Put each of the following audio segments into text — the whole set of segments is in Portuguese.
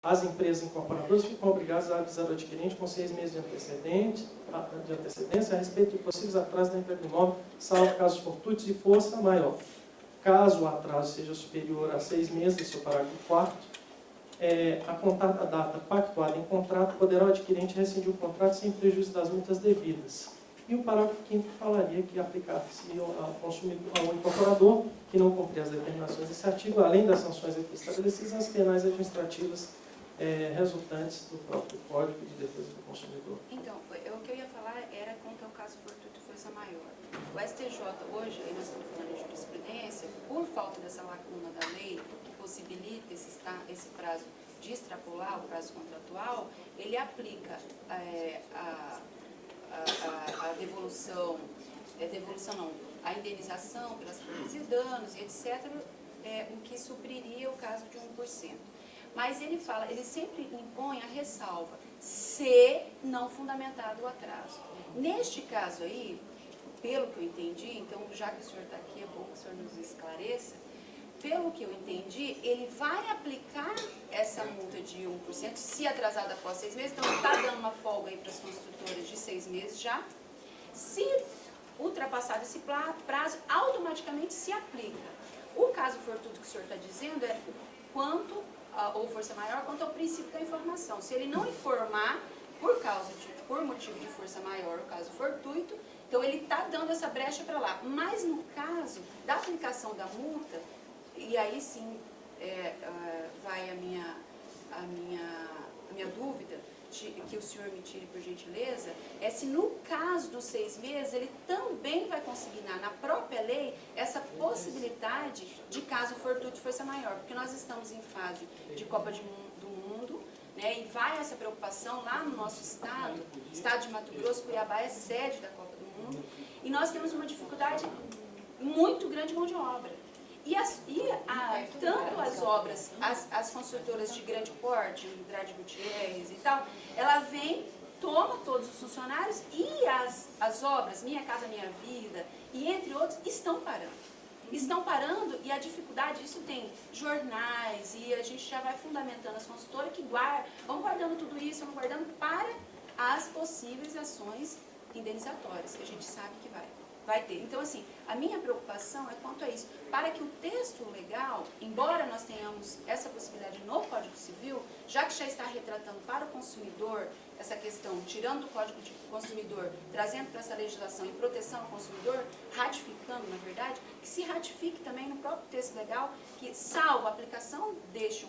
As empresas incorporadoras ficam obrigadas a avisar o adquirente com 6 meses de antecedência a respeito de possíveis atrasos da entrega do imóvel, salvo casos fortuitos de força maior. Caso o atraso seja superior a 6 meses, esse é o parágrafo 4º, a contar da data pactuada em contrato, poderá o adquirente rescindir o contrato sem prejuízo das multas devidas. E o parágrafo 5º falaria que aplicar-se ao consumidor, ao incorporador, que não cumprir as determinações desse artigo, além das sanções aqui estabelecidas, as penais administrativas resultantes do próprio Código de Defesa do Consumidor. Então, o que eu ia falar era quanto ao caso fortuito força maior. O STJ hoje, aí nós estamos falando de jurisprudência, por falta dessa lacuna da lei, que possibilita esse prazo de extrapolar o prazo contratual, ele aplica a devolução não, a indenização pelas perdas e danos, e etc., o que supriria o caso de 1%. Mas ele sempre impõe a ressalva, se não fundamentado o atraso. Neste caso aí, pelo que eu entendi, então, já que o senhor está aqui, é bom que o senhor nos esclareça, pelo que eu entendi, ele vai aplicar essa multa de 1%, se atrasada após 6 meses, então ele está dando uma folga aí para as construtoras de 6 meses já. Se ultrapassado esse prazo, automaticamente se aplica. O caso fortuito que o senhor está dizendo é quanto, ou força maior, quanto ao princípio da informação. Se ele não informar por motivo de força maior, o caso fortuito, então ele está dando essa brecha para lá. Mas no caso da aplicação da multa, e aí sim vai a minha dúvida, que o senhor me tire por gentileza, é se no caso dos 6 meses ele também vai consignar na própria lei essa possibilidade de caso fortuito de força maior, porque nós estamos em fase de Copa do Mundo, né, e vai essa preocupação lá no nosso estado de Mato Grosso. Cuiabá é sede da Copa do Mundo, e nós temos uma dificuldade muito grande de mão de obra. Tanto as obras, as construtoras de grande porte, Andrade Gutierrez e tal, ela vem, toma todos os funcionários, e as obras Minha Casa Minha Vida, e entre outros, estão parando. Estão parando, e a dificuldade, isso tem jornais, e a gente já vai fundamentando as consultoras que vão guardando tudo isso, vão guardando para as possíveis ações indenizatórias, que a gente sabe que vai ter. Então, assim, a minha preocupação é quanto a isso, para que o texto legal, embora nós tenhamos essa possibilidade no Código Civil, já que já está retratando para o consumidor essa questão, tirando do Código de Consumidor, trazendo para essa legislação em proteção ao consumidor, ratificando, na verdade, que se ratifique também no próprio texto legal, que salvo a aplicação deste 1%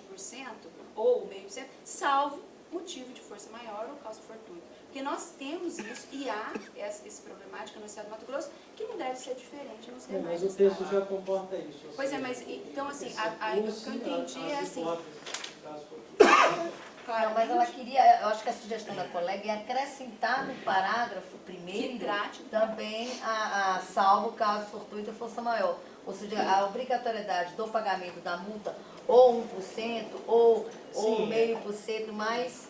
ou 0,5%, salvo motivo de força maior ou causa fortuita. Porque nós temos isso, e há essa problemática no estado de Mato Grosso, que não deve ser diferente nos demais. Mas o texto já comporta isso. Pois é, mas então assim, o que eu entendi é assim. Não, mas ela queria, eu acho que a sugestão da colega é acrescentar no parágrafo primeiro também a salvo caso fortuito ou força maior. Ou seja, a obrigatoriedade do pagamento da multa ou 1% ou 0,5%, mais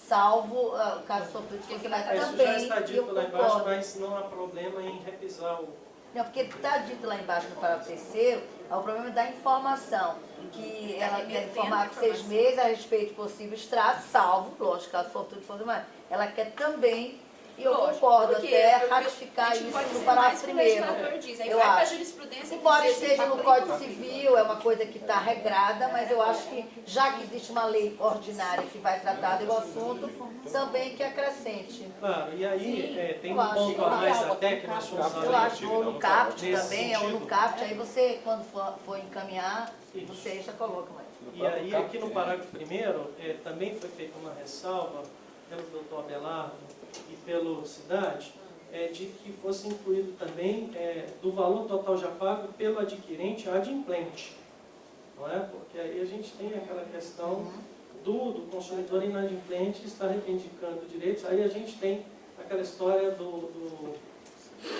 salvo o caso fortuito, que vai também. Isso já está dito lá embaixo, mas não há problema em revisar o... Não, porque está dito lá embaixo no parágrafo 3º, é o problema da informação, que ela quer informar por 6 meses a respeito de possíveis estratos, salvo, lógico, caso fortuito for mais. Ela quer também, e eu concordo, até ratificar isso no parágrafo primeiro. Eu acho. Embora esteja no Código Civil, é uma coisa que está regrada, mas eu acho que, já que existe uma lei ordinária que vai tratar do assunto, também que acrescente. Claro, e aí tem um ponto a mais até que nós somos... Eu acho, ou no CAPT também, ou no CAPT, aí você, quando for encaminhar, você já coloca mais. E aí, aqui no parágrafo 1º, também foi feita uma ressalva pelo doutor Abelardo e pelo Cidade, de que fosse incluído também do valor total já pago pelo adquirente adimplente. Não é? Porque aí a gente tem aquela questão do consumidor inadimplente que está reivindicando direitos. Aí a gente tem aquela história do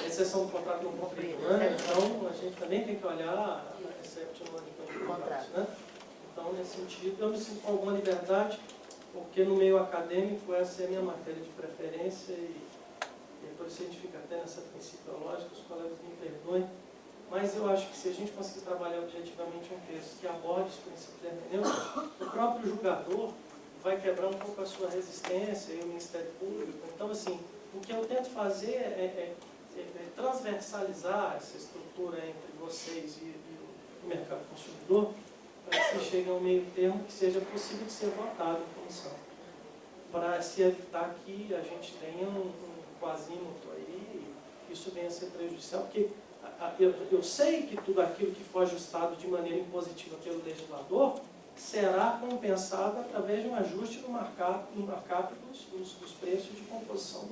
exceção do contrato não cumprido, né? Então a gente também tem que olhar a exception de contratos, né? Então, nesse sentido, eu me sinto com alguma liberdade, porque no meio acadêmico essa é a minha matéria de preferência, e depois se a gente fica até nessa principiológica, os colegas me perdoem, mas eu acho que se a gente conseguir trabalhar objetivamente um texto que aborde os princípios hermenêuticos, o próprio julgador vai quebrar um pouco a sua resistência e o Ministério Público. Então, assim, o que eu tento fazer é transversalizar essa estrutura entre vocês e o mercado consumidor, para que se chegue a um meio termo que seja possível de ser votado em comissão, para se evitar que a gente tenha um quasímoto aí e isso venha a ser prejudicial, porque eu sei que tudo aquilo que foge do Estado de maneira impositiva pelo legislador será compensado através de um ajuste no markup dos preços de composição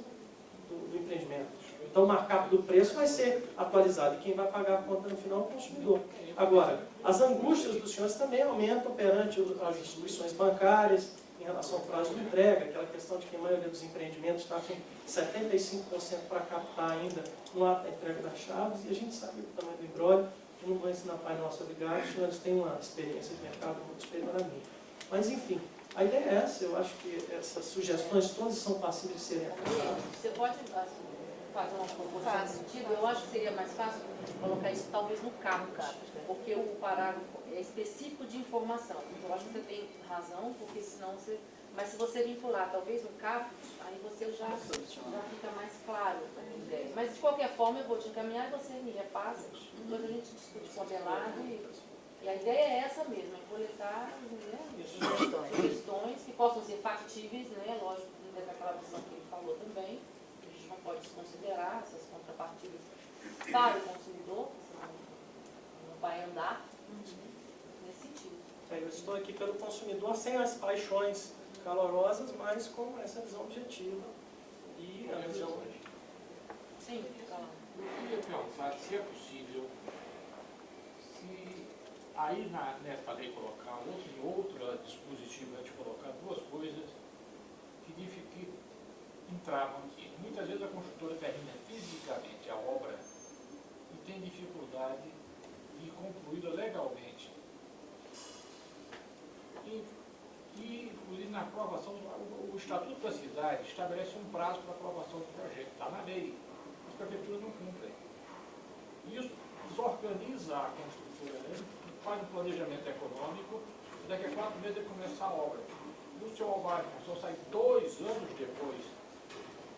do empreendimento. Então, o markup do preço vai ser atualizado e quem vai pagar a conta no final é o consumidor. Agora, as angústias dos senhores também aumentam perante as instituições bancárias em relação ao prazo de entrega, aquela questão de que a maioria dos empreendimentos está com 75% para captar ainda no ato da entrega das chaves, e a gente sabe o tamanho do embrólio. Eu não vou ensinar Pai Nosso obrigado, os senhores têm uma experiência de mercado muito superior a mim. Mas, enfim, a ideia é essa. Eu acho que essas sugestões todas são passíveis de serem aplicadas. Você pode fazer uma proposição nesse sentido? Eu acho que seria mais fácil colocar isso talvez no caput, porque o parágrafo é específico de informação. Eu acho que você tem razão, porque senão você... Mas se você vincular talvez no caput, aí você já fica mais claro a ideia. Mas de qualquer forma eu vou te encaminhar e você me repassa, depois a gente discute com o Abelardo e a ideia é essa mesmo, é coletar, né, sugestões que possam ser factíveis, né, lógico, dentro daquela visão que ele falou também. A gente não pode desconsiderar essas contrapartidas para o consumidor, senão não vai andar nesse sentido. Eu estou aqui pelo consumidor sem as paixões calorosas, mas com essa visão objetiva e a visão... Sim, claro. Eu queria perguntar se é possível, se aí nessa lei colocar, em outra dispositiva, a gente colocar duas coisas que entravam aqui. Muitas vezes a construtora termina fisicamente a obra e tem dificuldade de concluí-la legalmente. E, inclusive, na aprovação, o Estatuto da Cidade estabelece um prazo para aprovação do projeto. Está na lei. As prefeituras não cumprem. Isso desorganiza a construtora, né? Faz um planejamento econômico e daqui a 4 meses ele começa a obra. E o seu alvará de construção sai 2 anos depois.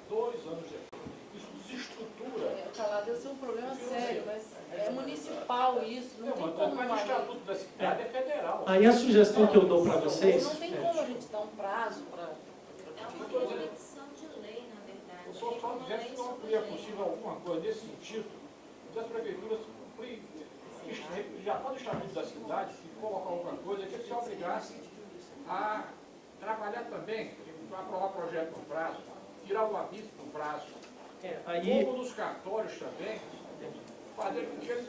2 anos depois. Isso desestrutura. Calado, deve ser um problema sério, mas é municipal isso, não tem como... Mas o Estatuto da Cidade é federal. Aí a sugestão que eu dou para vocês... Não tem como a gente dar um prazo para... É uma conexão de lei, na verdade. Eu estou só dizendo que não seria possível alguma coisa nesse sentido, das prefeituras cumprir, já pode o Estatuto da Cidade, se colocar alguma coisa, que eles se obrigassem a trabalhar também, para aprovar projeto no prazo, tirar o aviso no prazo. Aí... Como nos cartórios também, fazer com que eles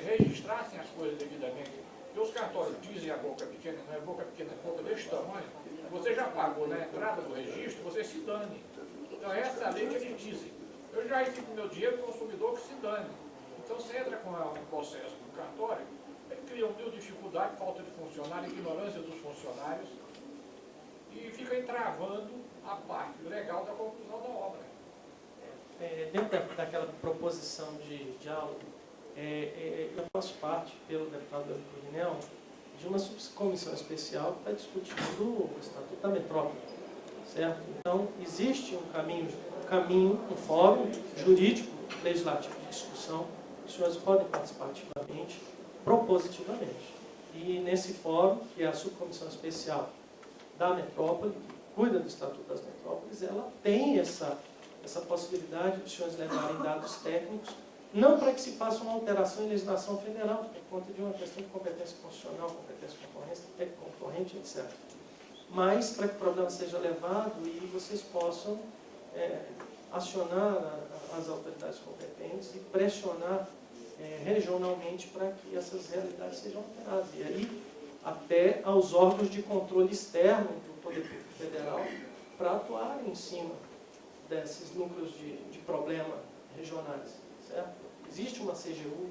registrassem as coisas devidamente. Porque os cartórios dizem a boca pequena, não é boca pequena, é boca desse tamanho. Você já pagou na entrada do registro, você se dane. Então essa é a lei que eles dizem. Eu já recebi meu dinheiro, o consumidor que se dane. Então você entra com um processo no cartório, ele cria uma dificuldade, falta de funcionário, ignorância dos funcionários, e fica entravando a parte legal da conclusão da obra. Dentro daquela proposição de diálogo, eu faço parte, pelo deputado Purinel, de uma subcomissão especial que está discutindo o Estatuto da Metrópole, certo? Então, existe um caminho, um fórum jurídico, legislativo de discussão, os senhores podem participar ativamente, propositivamente. E nesse fórum, que é a subcomissão especial da Metrópole, que cuida do Estatuto das Metrópoles, ela tem essa possibilidade de os senhores levarem dados técnicos, não para que se faça uma alteração em legislação federal, por conta de uma questão de competência constitucional, competência concorrente, etc. Mas para que o problema seja levado e vocês possam acionar as autoridades competentes e pressionar regionalmente para que essas realidades sejam alteradas. E aí, até aos órgãos de controle externo do Poder Público Federal para atuarem em cima desses núcleos de problema regionais, certo? Existe uma CGU,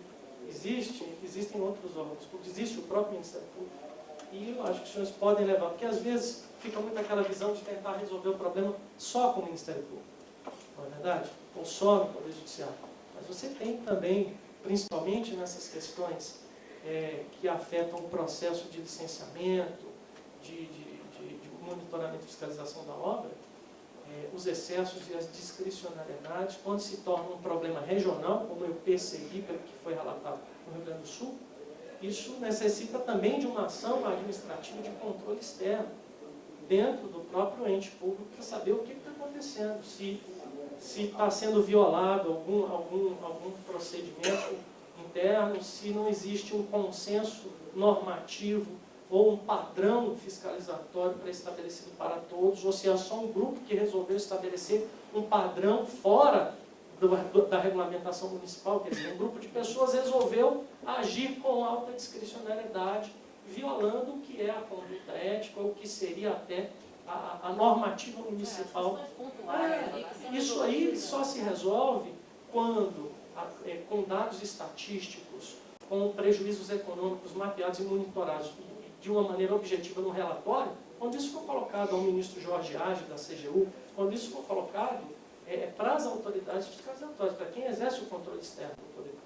existem outros órgãos públicos, existe o próprio Ministério Público, e eu acho que os senhores podem levar, porque às vezes fica muito aquela visão de tentar resolver o problema só com o Ministério Público, não é verdade? Ou só no Poder Judiciário. Mas você tem também, principalmente nessas questões que afetam o processo de licenciamento, de monitoramento monitoramento e fiscalização da obra, os excessos e as discricionariedades, quando se torna um problema regional, como eu percebi pelo que foi relatado no Rio Grande do Sul, isso necessita também de uma ação administrativa de controle externo, dentro do próprio ente público, para saber o que está acontecendo, se está sendo violado algum procedimento interno, se não existe um consenso normativo ou um padrão fiscalizatório pré-estabelecido para todos, ou se é só um grupo que resolveu estabelecer um padrão fora da regulamentação municipal, quer dizer, um grupo de pessoas resolveu agir com alta discricionariedade, violando o que é a conduta ética, ou o que seria até a normativa municipal. Isso aí só se resolve quando, com dados estatísticos, com prejuízos econômicos mapeados e monitorados de uma maneira objetiva no relatório, quando isso for colocado ao ministro Jorge Age, da CGU, quando isso for colocado para as autoridades fiscalizatórias, para quem exerce o controle externo do poder público.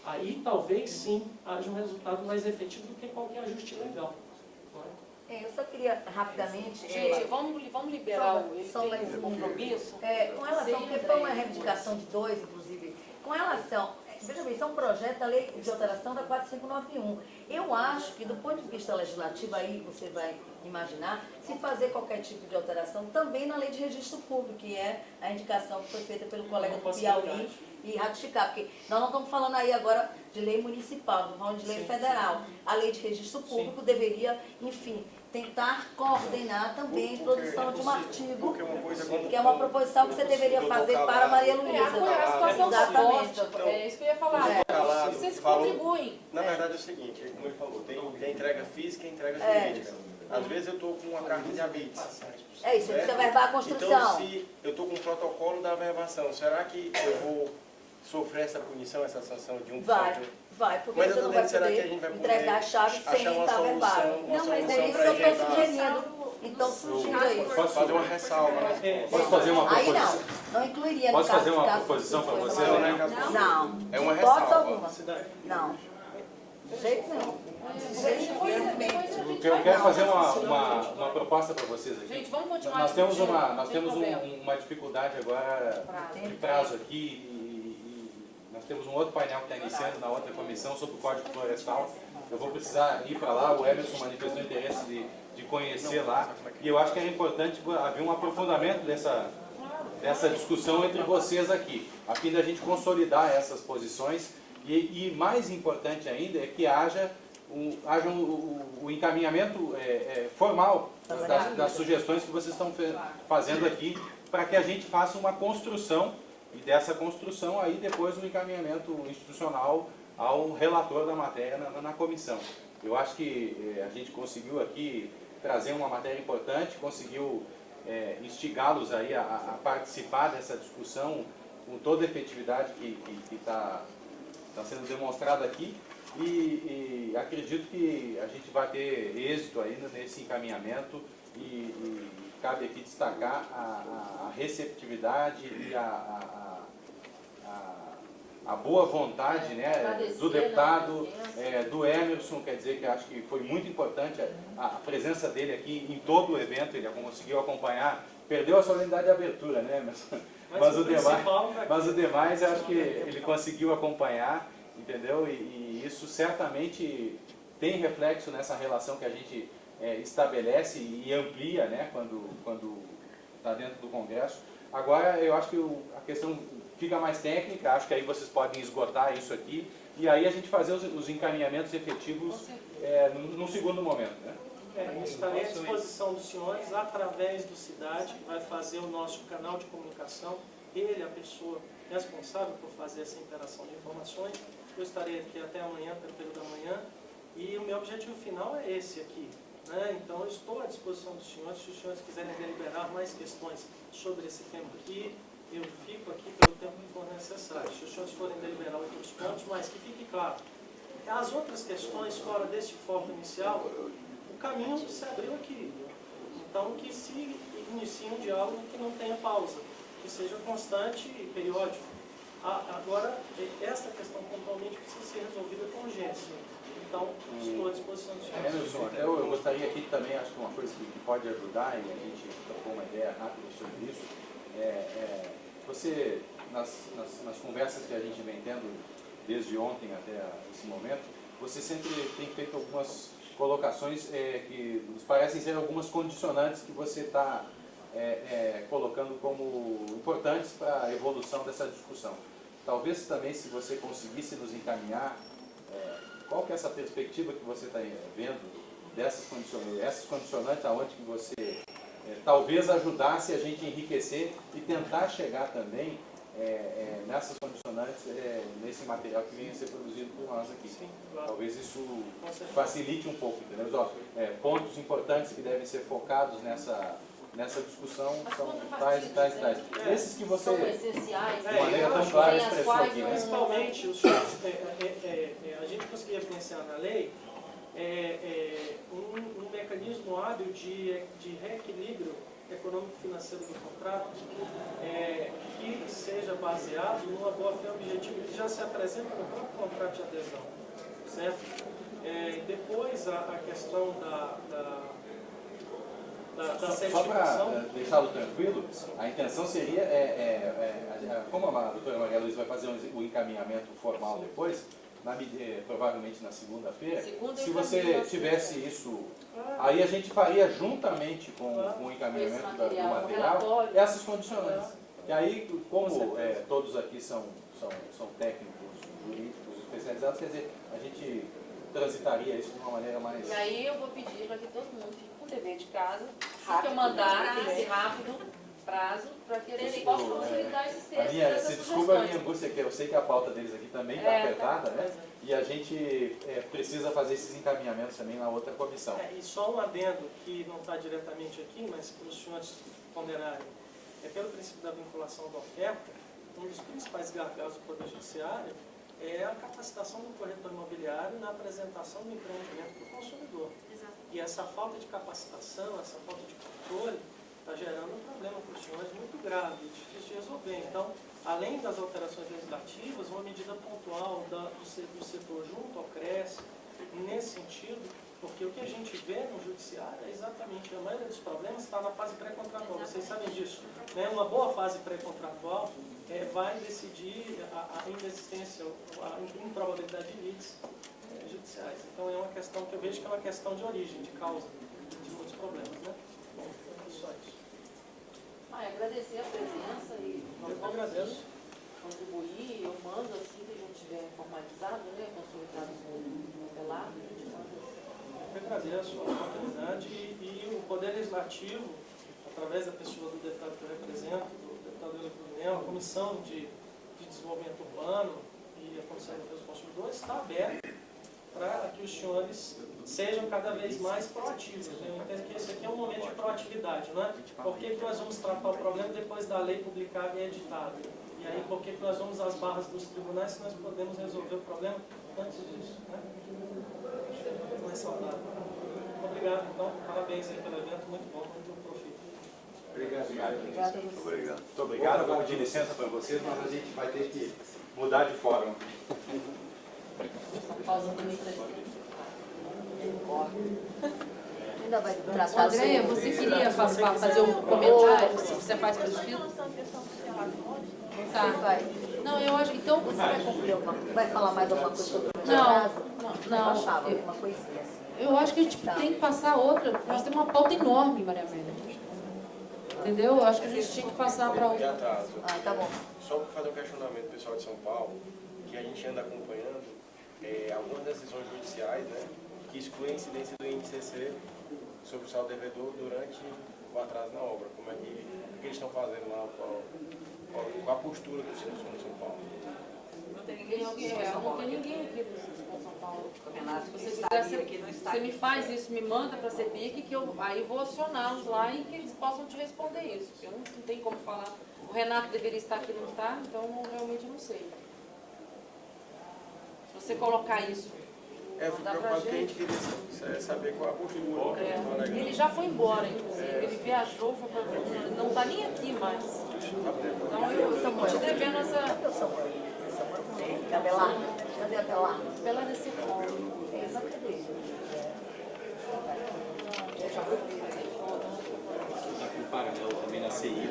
Aí talvez sim haja um resultado mais efetivo do que qualquer ajuste legal. Não é? Eu só queria rapidamente... Gente, vamos liberar só ele mais tem um compromisso. Com relação, porque foi uma reivindicação de 2, inclusive, com relação... Veja bem, isso é um projeto da lei de alteração da 4591. Eu acho que, do ponto de vista legislativo, aí você vai imaginar, se fazer qualquer tipo de alteração também na lei de registro público, que é a indicação que foi feita pelo colega do Piauí, e ratificar, porque nós não estamos falando aí agora de lei municipal, estamos falando de lei federal. A lei de registro público deveria, enfim, tentar coordenar também a introdução de um artigo, que é uma proposição que você deveria fazer para a Maria Luísa. A situação da Exatamente. bosta, é isso que eu ia falar. Vocês contribuem. Na verdade é o seguinte, como ele falou, tem a entrega física e a entrega jurídica. Às vezes eu estou com uma carta de habites. É isso, precisa verbar a construção. Então, se eu estou com um protocolo da verbação, será que eu vou sofrer essa punição, essa sanção de 1%? Vai, porque Mas você não vai será que a poder gente vai poder entregar a chave sem achar uma estar verbado. solução, Não, mas solução é isso pra que eu estou gente sugerindo. Então, sugiro isso. Posso fazer uma ressalva, né? Posso fazer uma Aí proposição? não incluiria no Posso caso fazer de uma caso proposição para coisa você, maior. né? Não. É uma Hipótese ressalva. alguma. Não. De jeito nenhum. Eu quero fazer uma proposta para vocês aqui. Gente, vamos continuar. Nós temos discutindo, uma dificuldade agora de prazo aqui e nós temos um outro painel que está iniciando na outra comissão sobre o Código Florestal. Eu vou precisar ir para lá, o Emerson manifestou interesse de conhecer lá e eu acho que é importante haver um aprofundamento dessa discussão entre vocês aqui, a fim da gente consolidar essas posições e mais importante ainda é que haja o encaminhamento formal das sugestões que vocês estão fazendo aqui, para que a gente faça uma construção, e dessa construção aí depois um encaminhamento institucional ao relator da matéria na comissão. Eu acho que a gente conseguiu aqui trazer uma matéria importante, conseguiu instigá-los aí a participar dessa discussão com toda a efetividade que está sendo demonstrada aqui. E acredito que a gente vai ter êxito ainda nesse encaminhamento e cabe aqui destacar a receptividade e a boa vontade, né, do deputado, do Emerson, quer dizer que acho que foi muito importante a presença dele aqui em todo o evento, ele conseguiu acompanhar, perdeu a solenidade de abertura, né, Emerson? Mas o demais eu acho que ele conseguiu acompanhar, entendeu? E isso certamente tem reflexo nessa relação que a gente estabelece e amplia, né, quando está dentro do Congresso. Agora, eu acho que a questão fica mais técnica, acho que aí vocês podem esgotar isso aqui, e aí a gente fazer os encaminhamentos efetivos num segundo momento, né? Estarei à disposição dos senhores, através do Cidade, vai fazer o nosso canal de comunicação, ele é a pessoa responsável por fazer essa interação de informações. Eu estarei aqui até amanhã, pelo período da manhã, e o meu objetivo final é esse aqui, né? Então, eu estou à disposição dos senhores, se os senhores quiserem deliberar mais questões sobre esse tema aqui, eu fico aqui pelo tempo que for necessário. Se os senhores forem deliberar outros pontos, mas que fique claro, as outras questões fora deste foco inicial, o caminho se abriu aqui. Então, que se inicie um diálogo que não tenha pausa, que seja constante e periódico. Agora, esta questão pontualmente precisa ser resolvida com urgência. Então, estou à disposição do senhor. Emerson, até eu gostaria aqui também, acho que uma coisa que pode ajudar, e a gente trocou uma ideia rápida sobre isso, você, nas conversas que a gente vem tendo desde ontem até esse momento, você sempre tem feito algumas colocações que nos parecem ser algumas condicionantes que você está colocando como importantes para a evolução dessa discussão. Talvez também, se você conseguisse nos encaminhar, qual que é essa perspectiva que você está vendo dessas condicionantes, essas condicionantes aonde que você talvez ajudasse a gente a enriquecer e tentar chegar também nessas condicionantes, nesse material que vem a ser produzido por nós aqui. Sim, claro. Talvez isso facilite um pouco, entendeu? Pontos importantes que devem ser focados nessa discussão são tais e tais e tais. Esses que você, São essenciais. de maneira tão clara, sem as expressou quais aqui, não- né? Principalmente, os senhores, a gente conseguia financiar na lei um mecanismo hábil de reequilíbrio econômico-financeiro do contrato que seja baseado numa boa-fé objetiva que já se apresenta no próprio contrato de adesão, certo? Depois, a questão da Só para certificação. deixá-lo tranquilo, a intenção seria, como a doutora Maria Luísa vai fazer o encaminhamento formal depois, provavelmente na segunda-feira, se você tivesse isso, aí a gente faria juntamente com o encaminhamento do material essas condicionantes. E aí, como todos aqui são técnicos, jurídicos, especializados, quer dizer, a gente transitaria isso de uma maneira mais... E aí eu vou pedir para que todo mundo fique com o dever de casa, assim que eu mandar, tem que ser rápido, prazo, para que eles possam consolidar esses textos. Se desculpa a minha angústia, que eu sei que a pauta deles aqui também está apertada, né? E a gente precisa fazer esses encaminhamentos também na outra comissão. E só um adendo que não está diretamente aqui, mas para os senhores ponderarem. Pelo princípio da vinculação da oferta, um dos principais gargalos do Poder Judiciário é a capacitação do corretor imobiliário na apresentação do empreendimento para o consumidor. Exato. E essa falta de capacitação, essa falta de controle, está gerando um problema para os senhores muito grave e difícil de resolver. Então, além das alterações legislativas, uma medida pontual do setor junto ao CRES, nesse sentido, porque o que a gente vê no judiciário é exatamente, a maioria dos problemas está na fase pré-contratual, vocês sabem disso. Né? Uma boa fase pré-contratual vai decidir a inexistência, a improbabilidade de leads judiciais. Então é uma questão que eu vejo que é uma questão de origem, de causa de muitos problemas. Né? Bom, é só isso. Agradecer a presença e Eu agradeço. contribuir. Eu mando assim que a gente tiver formalizado, né, consolidado no relato, a gente manda. Eu agradeço a oportunidade e o Poder Legislativo, através da pessoa do deputado que eu represento, do deputado Eulio Coronel, a Comissão de Desenvolvimento Urbano e a Comissão de Defesa do Consumidor, está aberta para que os senhores sejam cada vez mais proativos. Eu entendo que esse aqui é um momento de proatividade, não é? Por que nós vamos tratar o problema depois da lei publicada e editada? E aí, por que nós vamos às barras dos tribunais se nós podemos resolver o problema antes disso? Né? Não é saudável. Obrigado, então. Parabéns aí pelo evento. Muito bom, muito profícuo. Obrigado. Muito obrigado. Vou pedir licença para vocês, mas a gente vai ter que mudar de fórum. Pausa bonita. Ainda vai tratar Andréia, você queria fazer um comentário? Se você faz pelo escrito? Tá. Vai. Não, eu acho. Então. Você vai cumprir vai falar mais alguma coisa sobre o Não, Eu achava alguma coisinha assim. Eu acho que a gente tem que passar outra. Nós temos uma pauta enorme, Maria Amélia. Entendeu? Eu acho que a gente tinha que passar para De outra. atraso. Tá bom. Só para fazer um questionamento pessoal de São Paulo, que a gente anda acompanhando algumas decisões judiciais, né, que excluem a incidência do INCC sobre o saldo devedor durante o atraso na obra. Como é que, o que eles estão fazendo lá, qual a postura do Centro de São Paulo? Não tem ninguém aqui do São Paulo. Se você quiser, você me faz isso, me manda para a CEPIC, que eu aí vou acioná-los lá e que eles possam te responder isso. Porque eu não tenho como falar. O Renato deveria estar aqui, não está, então eu realmente não sei. Se você colocar isso, Eu fico preocupado porque a gente queria saber qual a postura. ele já foi embora, inclusive. Ele viajou, foi pra... não está nem aqui mais. Então eu estou te devendo essa. Cadê o Samuel? Cadê lá? Cadê até lá? Pela desse Exatamente. Está com paralelo também na CI.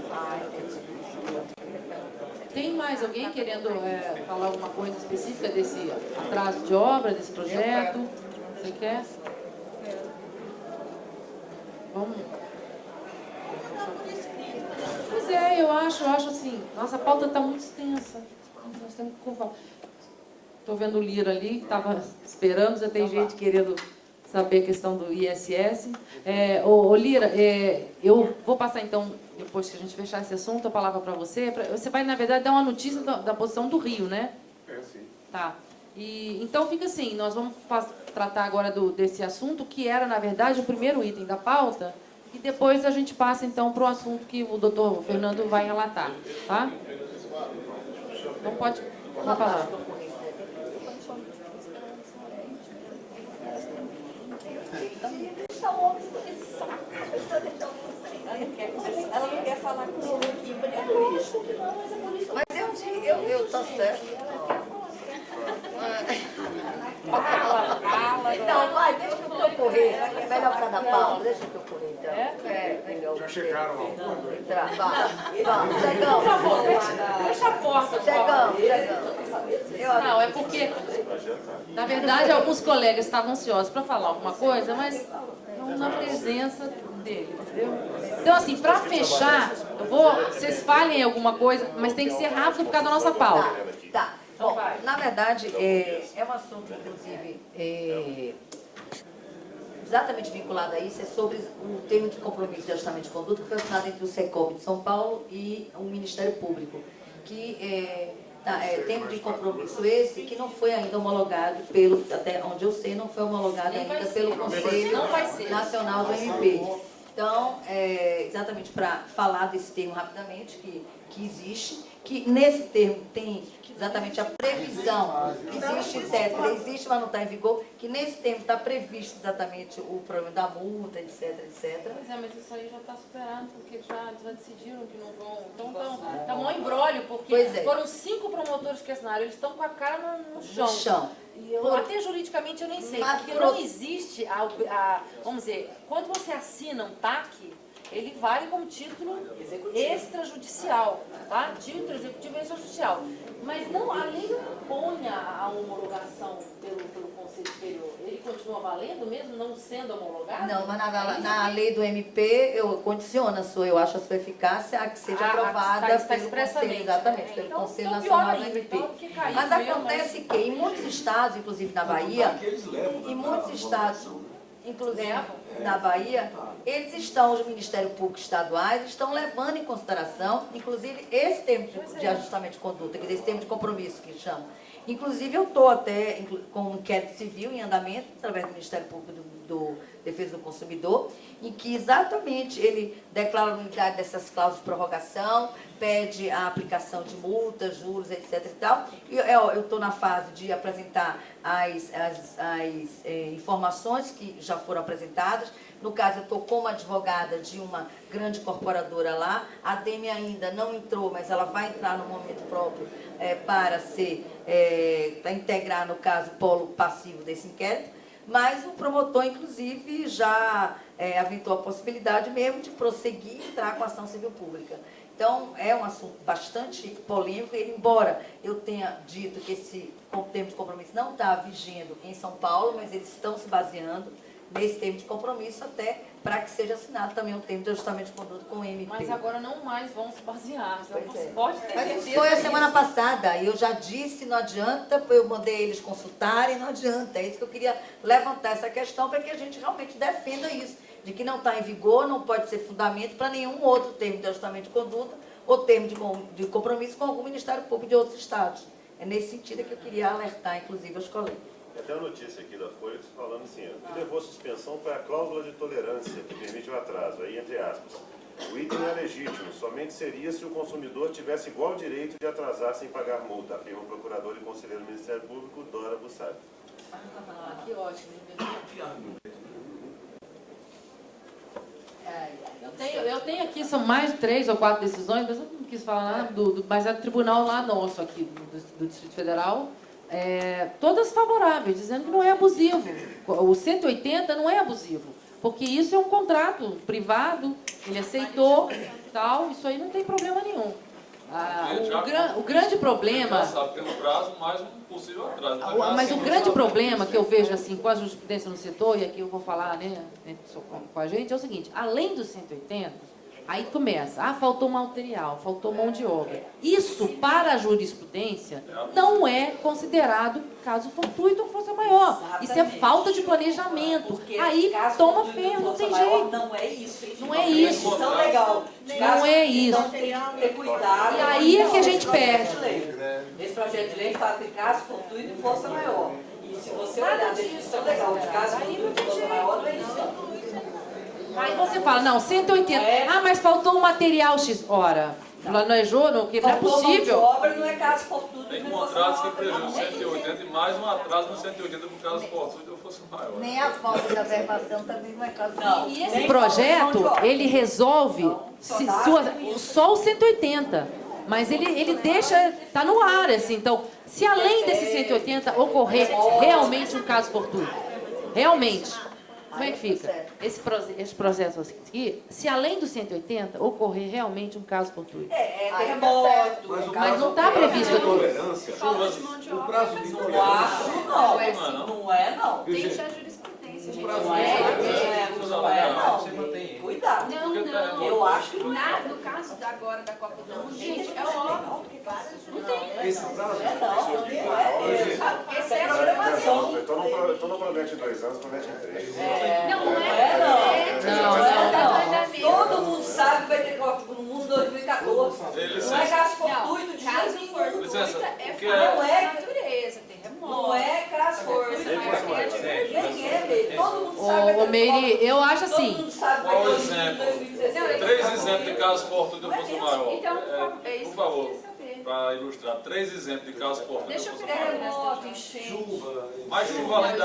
Tem mais alguém querendo falar alguma coisa específica desse atraso de obra, desse projeto? Você quer? Vamos. Pois é, eu acho assim, nossa pauta está muito extensa. Nós temos que conformar. Estou vendo o Lira ali, que estava esperando, já tem gente querendo saber a questão do ISS. Ô Lira, eu vou passar então, depois que a gente fechar esse assunto, a palavra para você. Você vai, na verdade, dar uma notícia da posição do Rio, né? Sim. Tá. Então fica assim, nós vamos tratar agora desse assunto, que era, na verdade, o primeiro item da pauta, e depois a gente passa então para o assunto que o doutor Fernando vai relatar. Tá? Então pode falar. Ela não quer falar comigo aqui. Mas eu tô certo. Não, vai, deixa que eu correr. É melhor ficar da pauta, deixa que eu correr então. Legal. Já chegaram ao acordo? Vamos, chegamos. Por favor, fecha a porta. Chegamos. Não, é porque, na verdade, alguns colegas estavam ansiosos para falar alguma coisa, mas não na presença dele, entendeu? Então, assim, para fechar, vocês falem alguma coisa, mas tem que ser rápido por causa da nossa pauta. Tá. Bom, na verdade, é um assunto, inclusive, exatamente vinculado a isso, é sobre o termo de compromisso de ajustamento de conduta que foi assinado entre o SECOM de São Paulo e o Ministério Público, que termo de compromisso esse que não foi ainda homologado até onde eu sei, não foi homologado ainda pelo Conselho Nacional do MP. Então, exatamente para falar desse termo rapidamente, que existe, que nesse termo tem exatamente a previsão, existe existe, mas não está em vigor, que nesse termo está previsto exatamente o problema da multa, etc, etc. Pois mas isso aí já está superado, porque já decidiram que não vão. Então, está um embrólio, porque foram 5 promotores que assinaram, eles estão com a cara no chão. E até juridicamente eu nem sei, porque não existe, vamos dizer, quando você assina um TAC, ele vale como título extrajudicial, tá? Título executivo extrajudicial. Mas não, a lei não põe a homologação pelo Conselho Superior. Ele continua valendo mesmo, não sendo homologado? Não, mas na lei do MP, condiciona eu acho a sua eficácia a que seja aprovada pelo Conselho, exatamente, pelo Conselho Nacional do MP. Mas acontece que em muitos estados, inclusive na Bahia, em muitos estados, inclusive na Bahia, os Ministérios Públicos Estaduais estão levando em consideração, inclusive, esse termo de ajustamento de conduta, esse termo de compromisso que chamam. Inclusive, eu estou até com um inquérito civil em andamento, através do Ministério Público do Defesa do Consumidor, em que exatamente ele declara a nulidade dessas cláusulas de prorrogação, pede a aplicação de multas, juros, etc. e tal. E eu estou na fase de apresentar as informações que já foram apresentadas. No caso, eu estou como advogada de uma grande corporadora lá. A DEME ainda não entrou, mas ela vai entrar no momento próprio para integrar, no caso, o polo passivo desse inquérito. Mas o promotor, inclusive, já aventou a possibilidade mesmo de prosseguir e entrar com a ação civil pública. Então, é um assunto bastante polêmico, embora eu tenha dito que esse termo de compromisso não está vigendo em São Paulo, mas eles estão se baseando nesse termo de compromisso até para que seja assinado também um termo de ajustamento de conduta com o MP. Mas agora não mais vão se basear. Pode ter certeza. Mas foi a semana passada, e eu já disse, não adianta, eu mandei eles consultarem, não adianta. É isso que eu queria levantar essa questão para que a gente realmente defenda isso, de que não está em vigor, não pode ser fundamento para nenhum outro termo de ajustamento de conduta ou termo de compromisso com algum Ministério Público de outros estados. É nesse sentido que eu queria alertar, inclusive, os colegas. Tem uma notícia aqui da Folha falando assim, o que levou à suspensão foi a cláusula de tolerância que permite o atraso, aí entre aspas. O item é legítimo, somente seria se o consumidor tivesse igual direito de atrasar sem pagar multa, afirma o procurador e conselheiro do Ministério Público, Dora Bussari. Que ótimo. Eu tenho aqui, são mais de 3 ou 4 decisões, mas eu não quis falar nada, mas é do tribunal lá nosso aqui, do Distrito Federal, todas favoráveis, dizendo que não é abusivo. O 180 não é abusivo, porque isso é um contrato privado, ele aceitou, tal, isso aí não tem problema nenhum. O grande problema... sabe, pelo prazo, mais um possível atraso. Mas o grande problema que eu vejo assim, com a jurisprudência no setor, e aqui eu vou falar, né, com a gente, é o seguinte: além dos 180, aí começa, faltou material, faltou mão de obra. Isso, para a jurisprudência, não é considerado caso fortuito ou força maior. Exatamente. Isso é falta de planejamento. Porque Aí caso toma fortuito ferro, e não força tem maior jeito. Não é isso. Não é isso. Então, legal. Não é isso. Então tem que ter cuidado. E aí é que a gente Esse projeto perde. de lei. Esse projeto de lei fala de caso fortuito e força maior. E se você olhar a definição legal de caso fortuito e força maior, não é isso. Aí você fala, não, 180. Mas faltou um material X. Ora, não é jogo, que não é possível. Obra não é caso fortuito. Tem contratos que prevêem 180 e mais um atraso no 180 por caso fortuito ou fosse maior. Nem a falta de averbação também não é caso. Não. E esse projeto, ele resolve só o 180. Mas ele deixa, está no ar, assim. Então, se além desse 180 ocorrer realmente um caso fortuito, realmente, como é que fica? Esse processo aqui, se além do 180 ocorrer realmente um caso fortuito. Terremoto. Mas não está previsto aqui. O prazo de Não é, não. Tem já jurisprudência, gente. Não é, não. Cuidado. Não. Eu acho que No caso agora da Copa do Mundo, gente, é óbvio. Não tem. Esse prazo Essa é a programação. Então não promete 2 anos, promete 3. Todo mundo sabe que vai ter Copa do Mundo 2014. Não é caso fortuito de Caso nenhum. fortuito é Não é natureza, terremoto. Não é caso fortuito. Nem é, todo mundo sabe. Ô, Meire, eu acho assim. Todo mundo sabe que Qual vai o ter exemplo? 2016. 3 exemplos de caso fortuito ou fosse maior. Então, Por favor, para ilustrar, 3 exemplos de caso fortuito deixa ou eu fosse pegar maior. nessa Enchente. Mais chuva além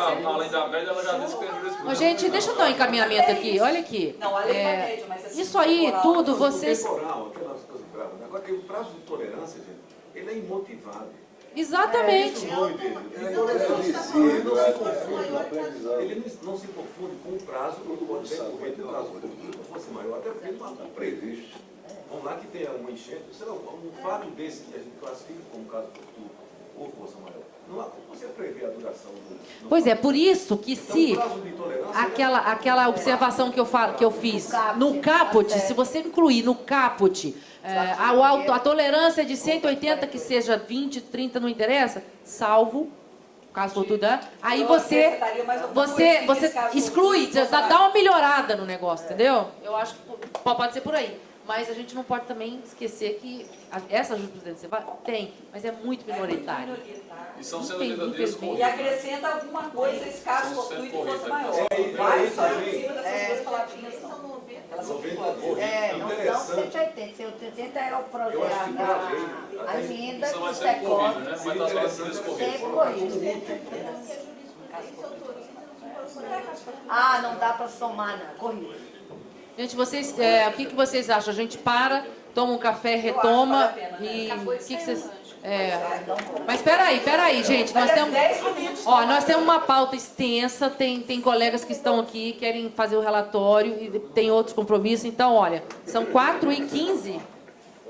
da média, ela já disse que é jurisprudência. Ô, gente, deixa eu dar um encaminhamento aqui. Olha aqui. Não, a lei é média, mas assim, Isso aí, temporal, tudo, vocês... Temporal, aquelas coisas bravas. Agora, o prazo de tolerância, gente, ele é imotivado. Exatamente. Ele não se confunde com o prazo quando pode decorrer do prazo fortuito ou fosse maior, até porque não está previsto. Vamos lá que tenha uma enchente, sei lá, um fato desse que a gente classifica como caso fortuito ou força maior. Não há como você prever a duração do... Pois é, por isso que Então, se o prazo de tolerância aquela observação que eu fiz no caput, se você incluir no caput a tolerância de 180, que seja 20, 30, não interessa, salvo caso fortuito, aí você exclui, dá uma melhorada no negócio, entendeu? Eu acho que pode ser por aí. Mas a gente não pode também esquecer que essa jurisprudência tem, mas é muito minoritária. E são sendo verdadeiros E acrescenta alguma coisa, esse caso fortuito e fosse maior. Vai só em cima dessas duas palavrinhas, não. Elas são Não são 180. 180 é o projeto, a emenda Isso que vai você ser corrido, corre. né? Vai estar sendo escorrido. Sempre corrido. Não dá para somar, não. Corrido. Gente, vocês, o que vocês acham? A gente para, toma um café, retoma e o que vocês... Mas espera aí, gente, nós temos uma pauta extensa, tem colegas que estão aqui, querem fazer o relatório e tem outros compromissos, então, olha, são 4h15.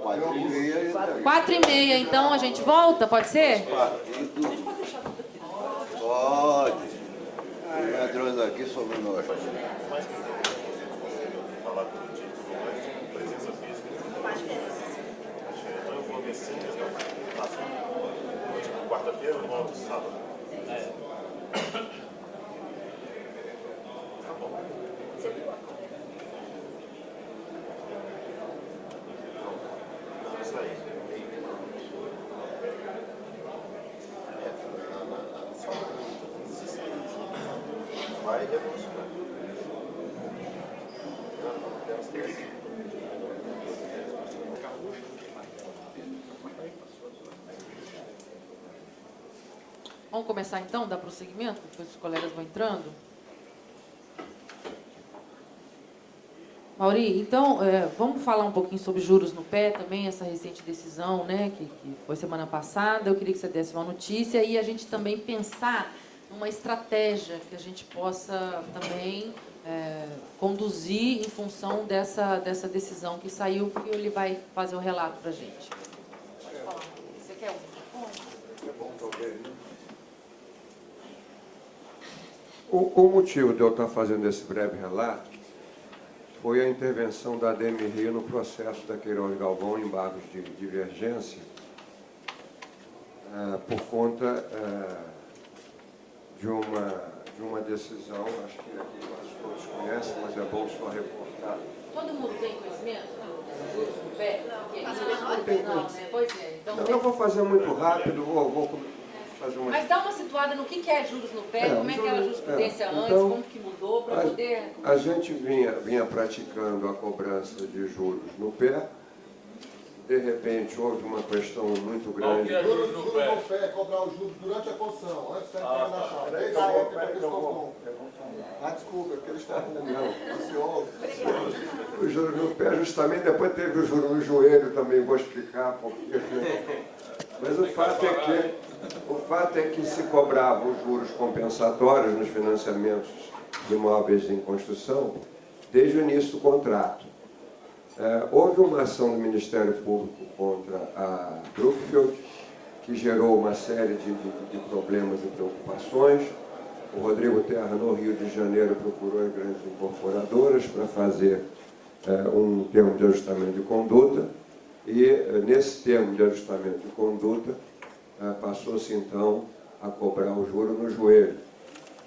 4h30, então a gente volta, pode ser? Pode. Ladrões aqui sobre nós. Falar com o título, mas com presença física. Então eu vou ver sim, quarta-feira ou volto sábado? Tá bom. Não, isso aí. Vai revolucionar. Vamos começar então, dar prosseguimento, depois os colegas vão entrando. Mauri, então, vamos falar um pouquinho sobre juros no pé também, essa recente decisão, né, que foi semana passada. Eu queria que você desse uma notícia e a gente também pensar numa estratégia que a gente possa também conduzir em função dessa decisão que saiu, porque ele vai fazer o relato para a gente. Pode falar. Você quer um? É bom talvez, né? O motivo de eu estar fazendo esse breve relato foi a intervenção da ADM Rio no processo da Queiroz Galvão em embargos de divergência, por conta de uma decisão, acho que aqui quase todos conhecem, mas é bom só reportar. Todo mundo tem conhecimento dos juros no pé? Não, né? Pois é. Então, eu vou fazer muito rápido, vou fazer uma... Mas dá uma situada no que é juros no pé, como é que era a jurisprudência antes, então, como que mudou, para poder... A gente vinha praticando a cobrança de juros no pé. De repente, houve uma questão muito grande. Juros no pé? É cobrar os juros durante a construção, antes da entrega da chave. Desde a época que eles estão desculpa, porque eles estão ansiosos. O juros no pé, justamente, depois teve o juro no joelho também, vou explicar porque. Mas o fato é que se cobravam juros compensatórios nos financiamentos de imóveis em construção desde o início do contrato. Houve uma ação do Ministério Público contra a Brookfield, que gerou uma série de problemas e preocupações. O Rodrigo Terra, no Rio de Janeiro, procurou as grandes incorporadoras para fazer um termo de ajustamento de conduta, e nesse termo de ajustamento de conduta passou-se então a cobrar o juro no joelho.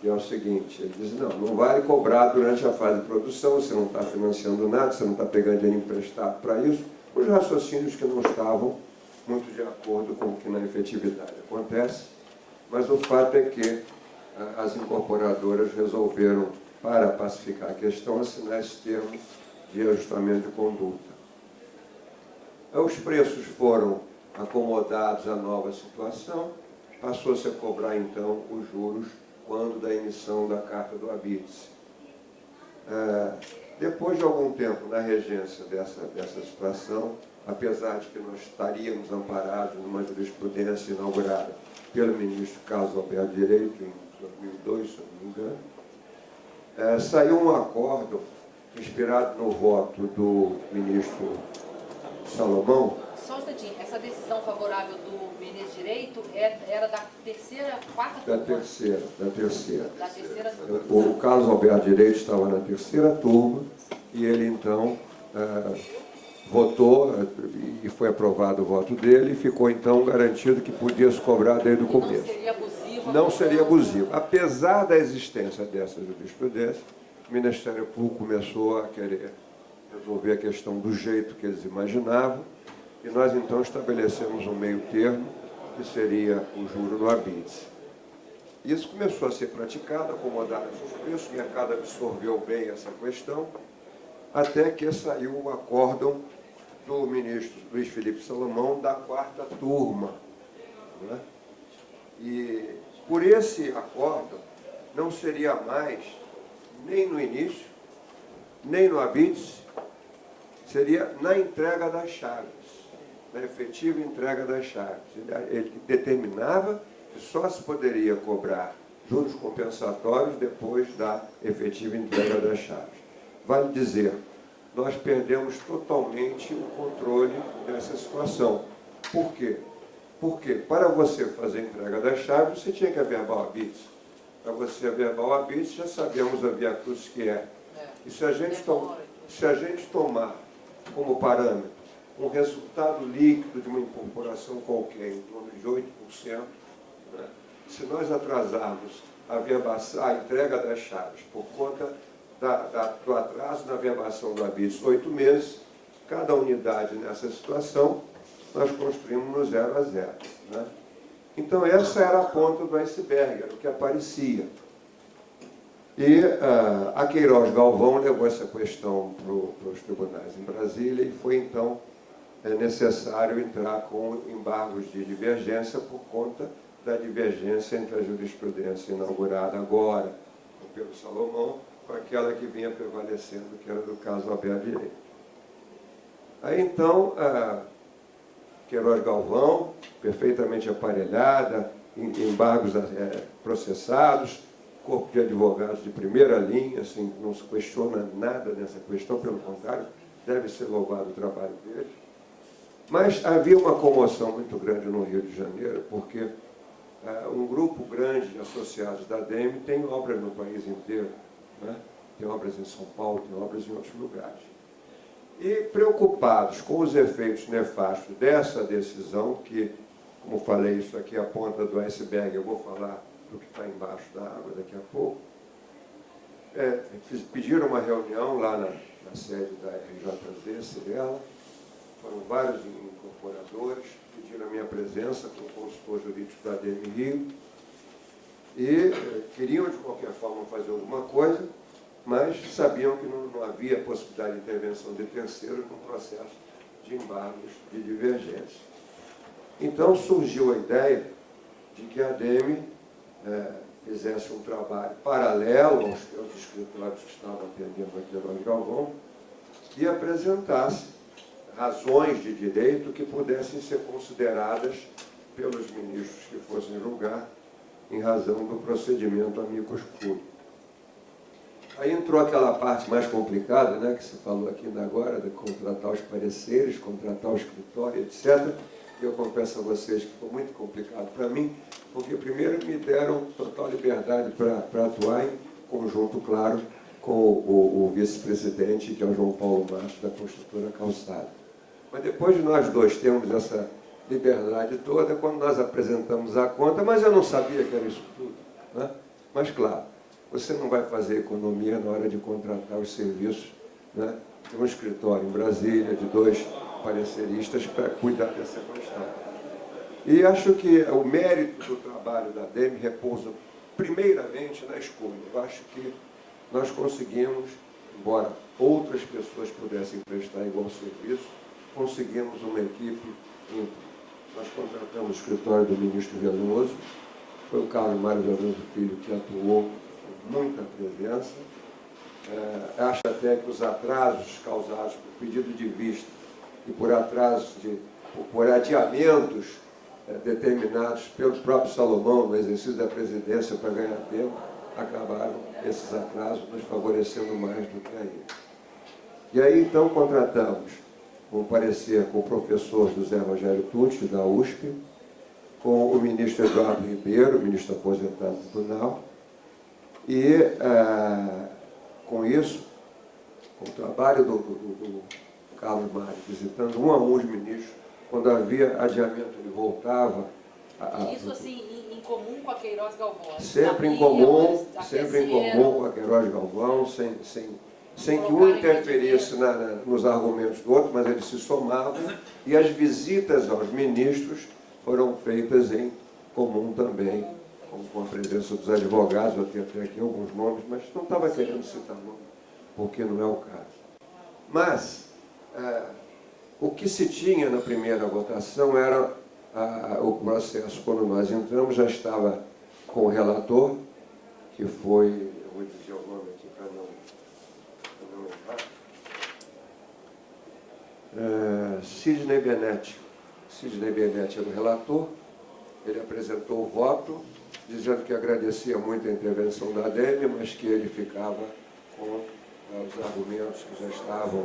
E é o seguinte, ele diz, não vai cobrar durante a fase de produção, você não está financiando nada, você não está pegando dinheiro emprestado para isso, os raciocínios que não estavam muito de acordo com o que na efetividade acontece, mas o fato é que as incorporadoras resolveram, para pacificar a questão, assinar esse termo de ajustamento de conduta. Os preços foram acomodados à nova situação, passou-se a cobrar então os juros quando da emissão da carta do habite-se. Depois de algum tempo na regência dessa situação, apesar de que nós estaríamos amparados numa jurisprudência inaugurada pelo ministro Carlos Alberto Direito, em 2002, se não me engano, saiu um acordo inspirado no voto do ministro Salomão. Só um instantinho, essa decisão favorável do ministro Direito era da quarta turma? Da terceira. Da terceira turma. O Carlos Alberto Direito estava na terceira turma e ele então votou e foi aprovado o voto dele e ficou então garantido que podia se cobrar desde o começo. Não seria abusivo? Não seria abusivo. Apesar da existência dessa jurisprudência, o Ministério Público começou a querer resolver a questão do jeito que eles imaginavam, e nós então estabelecemos um meio termo, que seria o juro no habite-se. Isso começou a ser praticado, acomodaram os preços, o mercado absorveu bem essa questão, até que saiu o acórdão do ministro Luiz Felipe Salomão da quarta turma. Né? E por esse acórdão não seria mais, nem no início, nem no habite-se, seria na entrega das chaves, na efetiva entrega das chaves. Ele determinava que só se poderia cobrar juros compensatórios depois da efetiva entrega das chaves. Vale dizer, nós perdemos totalmente o controle dessa situação. Por quê? Porque para você fazer a entrega das chaves, você tinha que averbar o habite. Para você averbar o habite, já sabemos a via cruz que é. E se a gente tomar como parâmetro um resultado líquido de uma incorporação qualquer, em torno de 8%, né? Se nós atrasarmos a entrega das chaves por conta do atraso na averbação do habite 8 meses, cada unidade nessa situação, nós construímos no 0 a 0. Né? Então, essa era a ponta do iceberg, era o que aparecia. E a Queiroz Galvão levou essa questão para os tribunais em Brasília e foi, então, necessário entrar com embargos de divergência por conta da divergência entre a jurisprudência inaugurada agora pelo Salomão com aquela que vinha prevalecendo, que era do caso Abel Direito. Aí então, a Queiroz Galvão, perfeitamente aparelhada, embargos processados, corpo de advogados de primeira linha, assim, não se questiona nada nessa questão, pelo contrário, deve ser louvado o trabalho deles. Mas havia uma comoção muito grande no Rio de Janeiro, porque um grupo grande de associados da ADEME tem obras no país inteiro, né? Tem obras em São Paulo, tem obras em outros lugares. E preocupados com os efeitos nefastos dessa decisão, que, como falei, isso aqui é a ponta do iceberg, eu vou falar do que está embaixo da água daqui a pouco, pediram uma reunião lá na sede da RJZ, Cirela, foram vários incorporadores, pediram a minha presença como consultor jurídico da ADEME Rio, e queriam, de qualquer forma, fazer alguma coisa, mas sabiam que não havia possibilidade de intervenção de terceiros no processo de embargos de divergência. Então surgiu a ideia de que a ADEME fizesse um trabalho paralelo aos escritórios que estavam atendendo a Queiroz Galvão e apresentasse razões de direito que pudessem ser consideradas pelos ministros que fossem julgar em razão do procedimento amicus curiae. Aí entrou aquela parte mais complicada, né, que se falou aqui ainda agora, de contratar os pareceres, contratar o escritório, etc. Eu confesso a vocês que foi muito complicado para mim, porque primeiro me deram total liberdade para atuar em conjunto, claro, com o vice-presidente, que é o João Paulo Matos, da construtora Calçada. Mas depois de nós dois termos essa liberdade toda, quando nós apresentamos a conta, mas eu não sabia que era isso tudo, né? Mas, claro, você não vai fazer economia na hora de contratar os serviços, né? Tem um escritório em Brasília, de 2 pareceristas, para cuidar dessa questão. E acho que o mérito do trabalho da ADEME repousa primeiramente na escolha. Eu acho que nós conseguimos, embora outras pessoas pudessem prestar igual serviço, conseguimos uma equipe ímpar. Nós contratamos o escritório do ministro Veloso, foi o Carlos Mário Veloso Filho que atuou com muita presença. Acho até que os atrasos causados por pedido de vista e por por adiamentos determinados pelo próprio Salomão no exercício da presidência para ganhar tempo, acabaram esses atrasos nos favorecendo mais do que a ele. E aí, então, contratamos um parecer com o professor José Rogério Tucci, da USP, com o ministro Eduardo Ribeiro, ministro aposentado do Tribunal, e, com isso, com o trabalho do Carlos Mário, visitando um a um os ministros, quando havia adiamento, ele voltava. Isso, assim, em comum com a Queiroz Galvão? Sempre em comum com a Queiroz Galvão, sem que um interferisse nos argumentos do outro, mas eles se somavam, e as visitas aos ministros foram feitas em comum também, com a presença dos advogados. Eu tenho até aqui alguns nomes, mas não estava querendo citar nome, porque não é o caso. Mas o que se tinha na primeira votação era o processo. Quando nós entramos, já estava com o relator, que foi, eu vou dizer o nome aqui para não errar, Sidney Benetti. Sidney Benetti era o relator. Ele apresentou o voto, dizendo que agradecia muito a intervenção da ADEME, mas que ele ficava com os argumentos que já estavam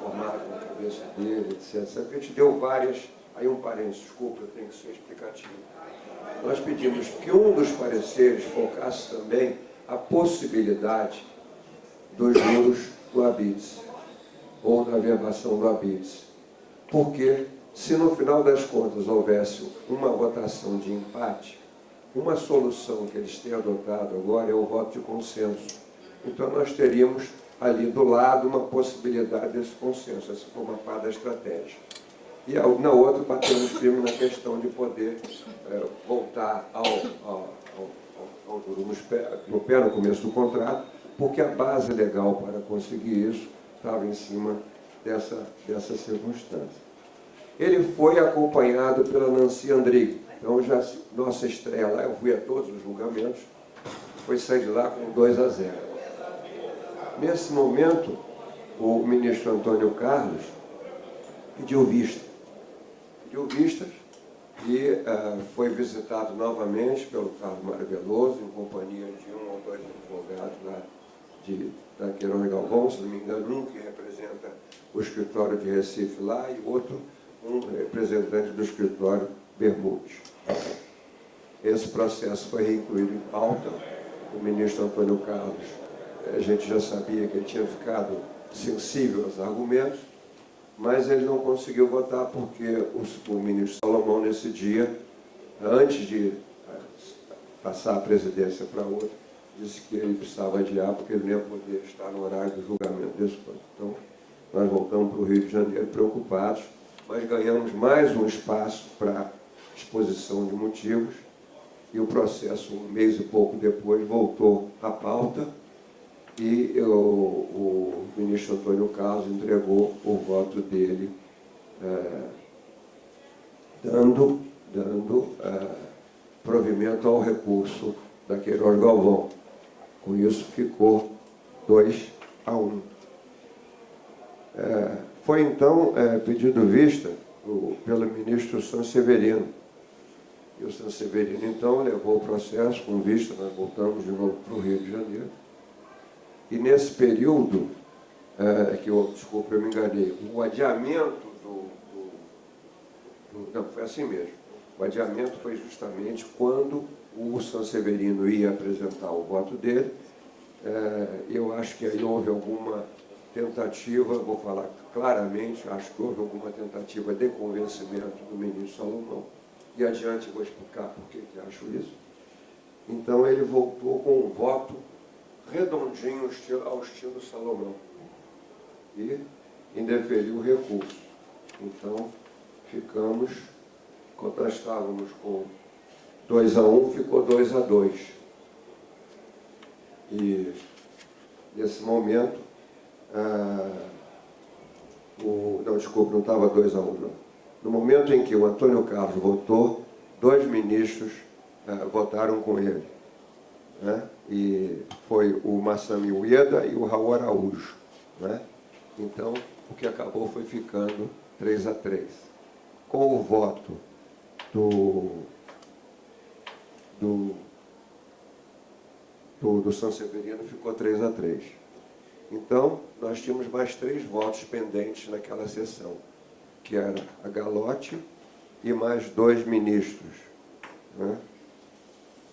formados na cabeça dele, etc. A gente deu várias, aí um parênteses, desculpa, eu tenho que ser explicativo. Nós pedimos que um dos pareceres focasse também a possibilidade dos juros do habite, ou da averbação do habite. Porque, se no final das contas houvesse uma votação de empate, uma solução que eles têm adotado agora é o voto de consenso. Então nós teríamos ali do lado uma possibilidade desse consenso, essa foi uma parte da estratégia. E na outra batemos firme na questão de poder voltar ao juro no pé no começo do contrato, porque a base legal para conseguir isso estava em cima dessa circunstância. Ele foi acompanhado pela Nancy Andrighi. Então, nossa estreia lá, eu fui a todos os julgamentos, foi sair de lá com 2-0. Nesse momento, o ministro Antônio Carlos pediu vistas e foi visitado novamente pelo Carlos Mário Veloso, em companhia de um ou dois advogados lá da Queiroz Galvão, se não me engano, um que representa o escritório de Recife lá e outro, um representante do escritório Bermudes. Esse processo foi reincluído em pauta. O ministro Antônio Carlos, a gente já sabia que ele tinha ficado sensível aos argumentos, mas ele não conseguiu votar porque o ministro Salomão, nesse dia, antes de passar a presidência para outro, disse que ele precisava adiar porque ele não ia poder estar no horário do julgamento desse ponto. Então, nós voltamos para o Rio de Janeiro preocupados, mas ganhamos mais um espaço para exposição de motivos e o processo, um mês e pouco depois, voltou à pauta e o ministro Antônio Carlos entregou o voto dele, dando provimento ao recurso da Queiroz Galvão. Com isso ficou 2-1. Foi então pedido vista pelo ministro Sanseverino. E o Sanseverino então levou o processo com vista, nós voltamos de novo para o Rio de Janeiro. E nesse período, desculpa, eu me enganei, o adiamento não, foi assim mesmo. O adiamento foi justamente quando o Sanseverino ia apresentar o voto dele. Eu acho que aí houve alguma tentativa, vou falar claramente, acho que houve alguma tentativa de convencimento do ministro Salomão. E adiante vou explicar por que acho isso. Então ele voltou com um voto redondinho ao estilo Salomão e indeferiu o recurso. Então ficamos, quando nós estávamos com 2-1, ficou 2-2. E nesse momento, não estava 2-1, não. No momento em que o Antônio Carlos votou, 2 ministros votaram com ele, né? E foi o Massami Ueda e o Raul Araújo, né? Então, o que acabou foi ficando 3-3. Com o voto do Sanseverino, ficou 3-3. Então, nós tínhamos mais 3 votos pendentes naquela sessão, que era a Galotti e mais 2 ministros, né?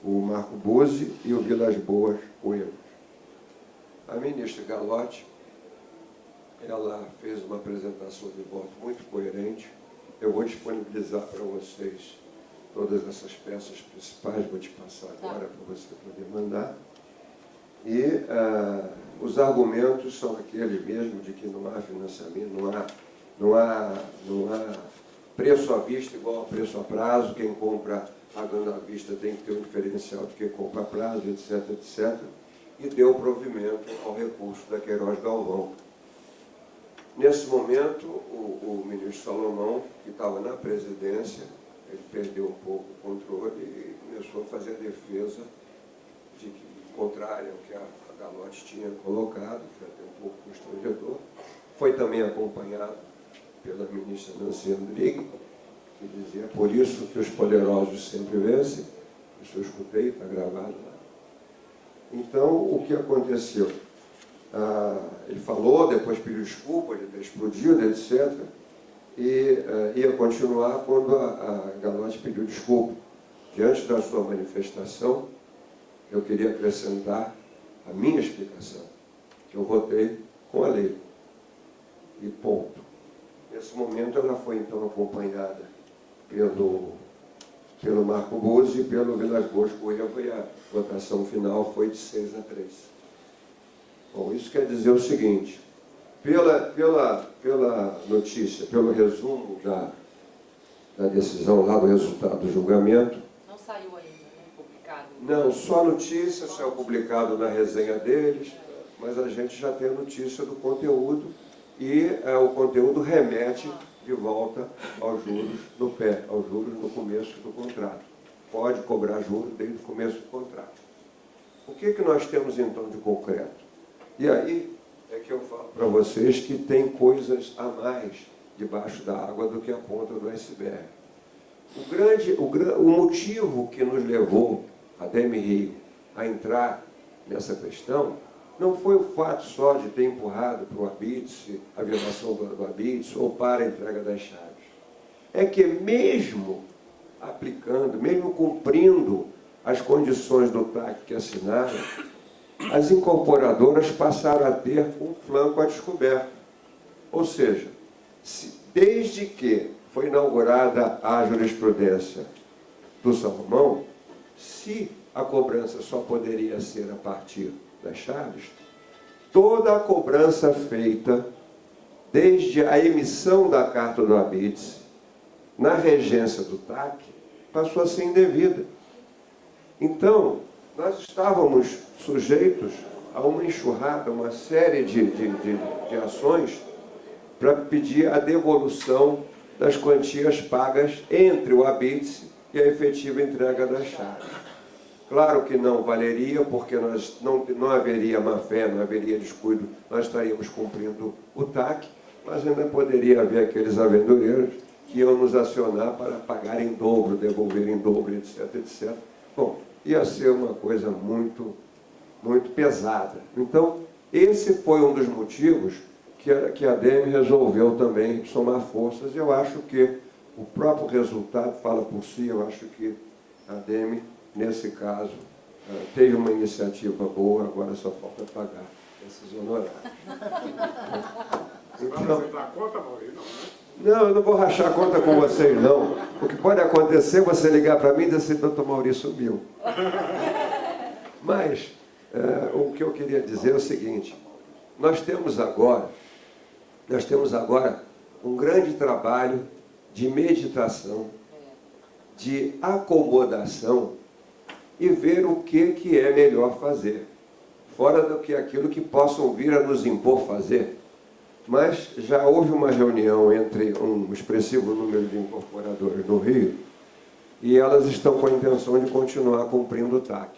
O Marco Buzzi e o Vilas Boas Coelho. A ministra Galotti, ela fez uma apresentação de voto muito coerente. Eu vou disponibilizar para vocês todas essas peças principais, vou te passar agora para você poder mandar. E os argumentos são aqueles mesmo de que não há financiamento, não há preço à vista igual a preço a prazo, quem compra pagando à vista tem que ter um diferencial de quem compra a prazo, etc, etc. E deu provimento ao recurso da Queiroz Galvão. Nesse momento, o ministro Salomão, que estava na presidência, ele perdeu um pouco o controle e começou a fazer a defesa de que, contrária ao que a Galotti tinha colocado, que foi até um pouco constrangedor. Foi também acompanhado pela ministra Nancy Andrighi, que dizia, por isso que os poderosos sempre vencem. Isso eu escutei, está gravado lá. Então, o que aconteceu? Ele falou, depois pediu desculpa de ter explodido, etc. E ia continuar quando a Galotti pediu desculpa. Diante da sua manifestação, eu queria acrescentar a minha explicação, que eu votei com a lei. E ponto. Nesse momento, ela foi, então, acompanhada pelo Marco Buzzi e pelo Vilas Boas Coelho, e a votação final foi de 6-3. Bom, isso quer dizer o seguinte, pela notícia, pelo resumo da decisão lá, do resultado do julgamento... Não saiu ainda, né, publicado? Não, só a notícia saiu publicado na resenha deles, mas a gente já tem a notícia do conteúdo e o conteúdo remete de volta aos juros no pé, aos juros no começo do contrato. Pode cobrar juros desde o começo do contrato. O que nós temos, então, de concreto? E aí, é que eu falo para vocês que tem coisas a mais debaixo da água do que a ponta do iceberg. O motivo que nos levou, a DEM-Rio, a entrar nessa questão, não foi o fato só de ter empurrado para o ABITS, a violação do ABITS, ou para a entrega das chaves. É que mesmo aplicando, mesmo cumprindo as condições do TAC que assinaram, as incorporadoras passaram a ter um flanco a descoberto. Ou seja, desde que foi inaugurada a jurisprudência do Salomão, se a cobrança só poderia ser a partir das chaves, toda a cobrança feita desde a emissão da carta do ABITS, na regência do TAC, passou a ser indevida. Então, nós estávamos sujeitos a uma enxurrada, uma série de ações para pedir a devolução das quantias pagas entre o ABITS e a efetiva entrega das chaves. Claro que não valeria, porque nós não haveria má-fé, não haveria descuido, nós estaríamos cumprindo o TAC, mas ainda poderia haver aqueles aventureiros que iam nos acionar para pagar em dobro, devolver em dobro, etc, etc. Bom, ia ser uma coisa muito, muito pesada. Então, esse foi um dos motivos que a DEM resolveu também somar forças. Eu acho que o próprio resultado fala por si. Eu acho que a DEM, nesse caso, teve uma iniciativa boa, agora só falta pagar esses honorários. Então, não, eu não vou rachar a conta com vocês, não. O que pode acontecer é você ligar para mim e dizer assim, doutor Maurício sumiu. Mas, o que eu queria dizer é o seguinte, nós temos agora um grande trabalho de meditação, de acomodação e ver o que é melhor fazer, fora do que aquilo que possam vir a nos impor fazer. Mas já houve uma reunião entre um expressivo número de incorporadoras no Rio e elas estão com a intenção de continuar cumprindo o TAC.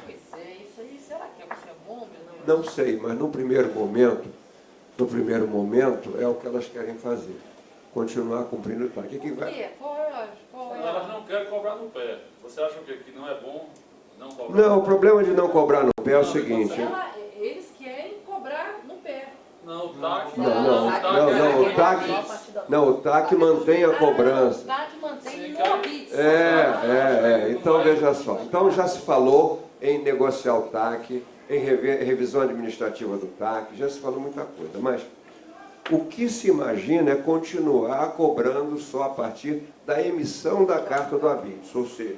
Pois é, isso aí, será que é bom? Não sei, mas no primeiro momento é o que elas querem fazer. Continuar cumprindo o TAC. Elas não querem cobrar no pé. Você acha o quê? Que não é bom não cobrar? Não, o problema de não cobrar no pé é o seguinte. Eles querem cobrar no pé. Não, o TAC... O TAC mantém a cobrança. O TAC mantém no ABITS. Então, veja só. Então, já se falou em negociar o TAC, em revisão administrativa do TAC, já se falou muita coisa, mas o que se imagina é continuar cobrando só a partir da emissão da carta do ABITS, ou seja,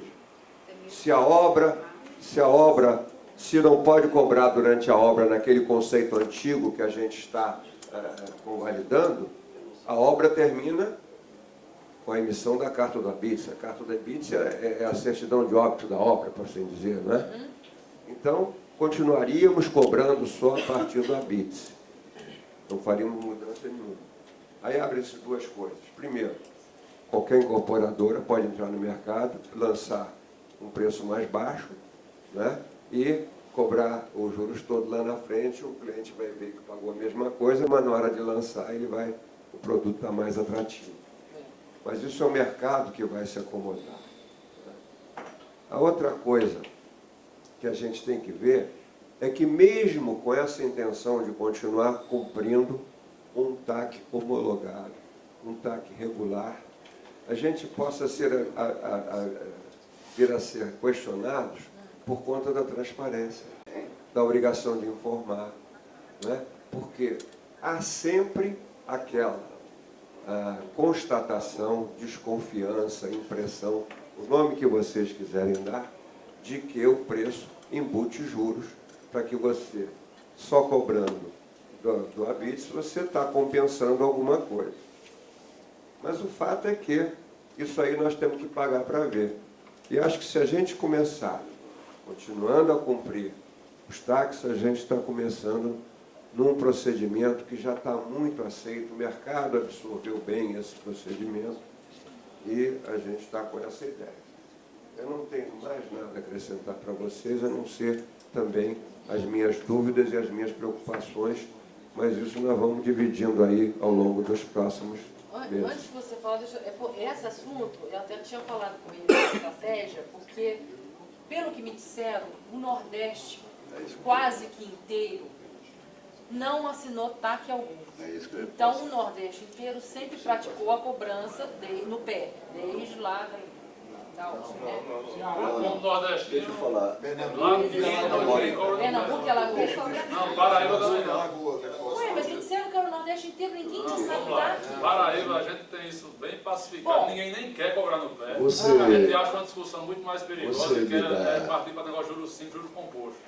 se não pode cobrar durante a obra naquele conceito antigo que a gente está convalidando, a obra termina com a emissão da carta do ABITS. A carta do ABITS é a certidão de óbito da obra, por assim dizer, não é? Então, continuaríamos cobrando só a partir do ABITS. Não faríamos mudança nenhuma. Aí abrem-se duas coisas. Primeiro, qualquer incorporadora pode entrar no mercado, lançar um preço mais baixo, né? E cobrar os juros todos lá na frente, o cliente vai ver que pagou a mesma coisa, mas na hora de lançar o produto está mais atrativo. Mas isso é o mercado que vai se acomodar. A outra coisa que a gente tem que ver é que mesmo com essa intenção de continuar cumprindo um TAC homologado, um TAC regular, a gente possa vir a ser questionados por conta da transparência, da obrigação de informar, né? Porque há sempre aquela constatação, desconfiança, impressão, o nome que vocês quiserem dar, de que o preço embute juros para que você, só cobrando do ABITS, você está compensando alguma coisa. Mas o fato é que isso aí nós temos que pagar para ver. E acho que se a gente começar continuando a cumprir os TACs, a gente está começando num procedimento que já está muito aceito, o mercado absorveu bem esse procedimento e a gente está com essa ideia. Eu não tenho mais nada a acrescentar para vocês, a não ser também as minhas dúvidas e as minhas preocupações mas isso nós vamos dividindo aí ao longo dos próximos meses. Antes de você falar, esse assunto, eu até tinha falado com ele da estratégia, porque, pelo que me disseram, o Nordeste, quase que inteiro, não assinou TAC algum. Então, o Nordeste inteiro sempre praticou a cobrança no pé, desde lá da USP, né? No Nordeste. Deixa eu falar. Pernambuco é Alagoas. Não, Paraíba também não. Ué, mas me disseram que era o Nordeste inteiro, ninguém tinha saído TAC. Paraíba, a gente tem isso bem pacificado, ninguém nem quer cobrar no pé. Você- A gente acha uma discussão muito mais perigosa, Você que me dá- é partir para negócio de juros simples, juros compostos.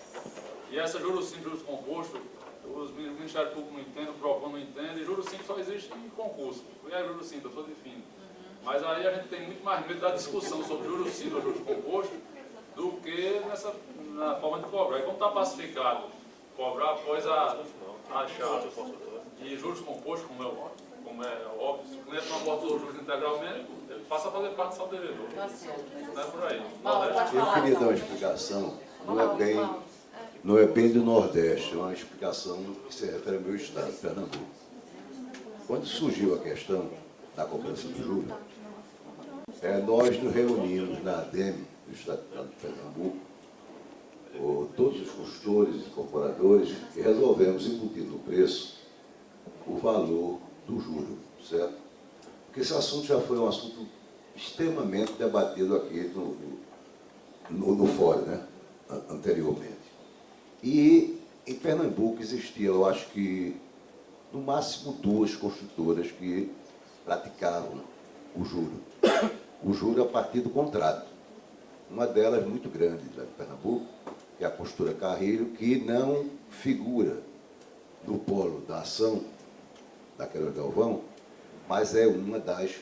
E essa juros simples, juros compostos, os Ministérios Públicos não entendem, o PROCON não entende, e juros simples só existe em concurso. E é juros simples, eu estou definindo. Mas aí a gente tem muito mais medo da discussão sobre juros simples ou juros compostos do que na forma de cobrar. E como está pacificado, cobrar após a chave. E juros compostos, como é óbvio, se o cliente não abortou os juros integralmente, ele passa a fazer parte do saldo devedor. Não é por aí. Eu queria dar uma explicação, não é bem do Nordeste, é uma explicação que se refere ao meu estado, Pernambuco. Quando surgiu a questão da cobrança do juros, nós nos reunimos na ADEM, do Estado de Pernambuco, todos os consultores e incorporadores, e resolvemos imputir no preço o valor do juro, certo? Porque esse assunto já foi um assunto extremamente debatido aqui no fórum, né? Anteriormente. E em Pernambuco existia, eu acho que, no máximo 2 construtoras que praticavam o juro. O juro a partir do contrato. Uma delas muito grande lá de Pernambuco, que é a construtora Carrilho, que não figura no polo da ação da Queiroz Galvão, mas é uma das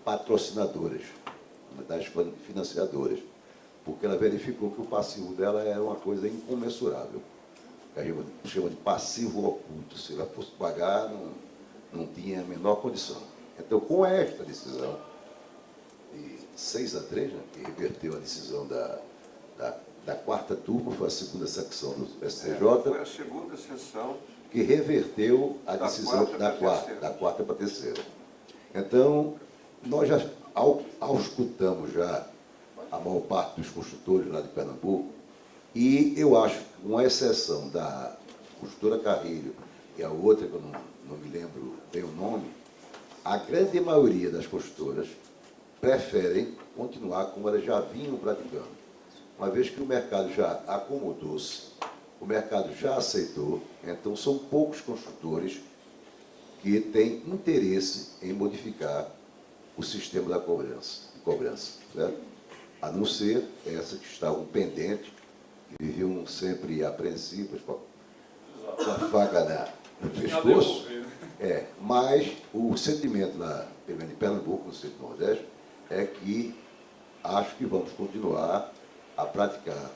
patrocinadoras, uma das financiadoras, porque ela verificou que o passivo dela era uma coisa incomensurável. A gente chama de passivo oculto. Se ela fosse pagar, não tinha a menor condição. Então, com esta decisão, de 6-3, né, que reverteu a decisão da 4ª turma, foi a 2ª secção do STJ. Foi a 2ª sessão que reverteu a decisão da 4ª para a 3ª. Então, nós já auscultamos já a maior parte dos construtores lá de Pernambuco, e eu acho que, com exceção da construtora Carrilho e a outra, que eu não me lembro bem o nome, a grande maioria das construtoras preferem continuar como elas já vinham praticando. Uma vez que o mercado já acomodou-se, o mercado já aceitou, então são poucos construtores que têm interesse em modificar o sistema da cobrança, certo? A não ser essa que estavam pendentes, que viviam sempre apreensivas, com a faca no pescoço. Mas o sentimento lá, pelo menos em Pernambuco, no centro-nordeste, é que acho que vamos continuar a praticar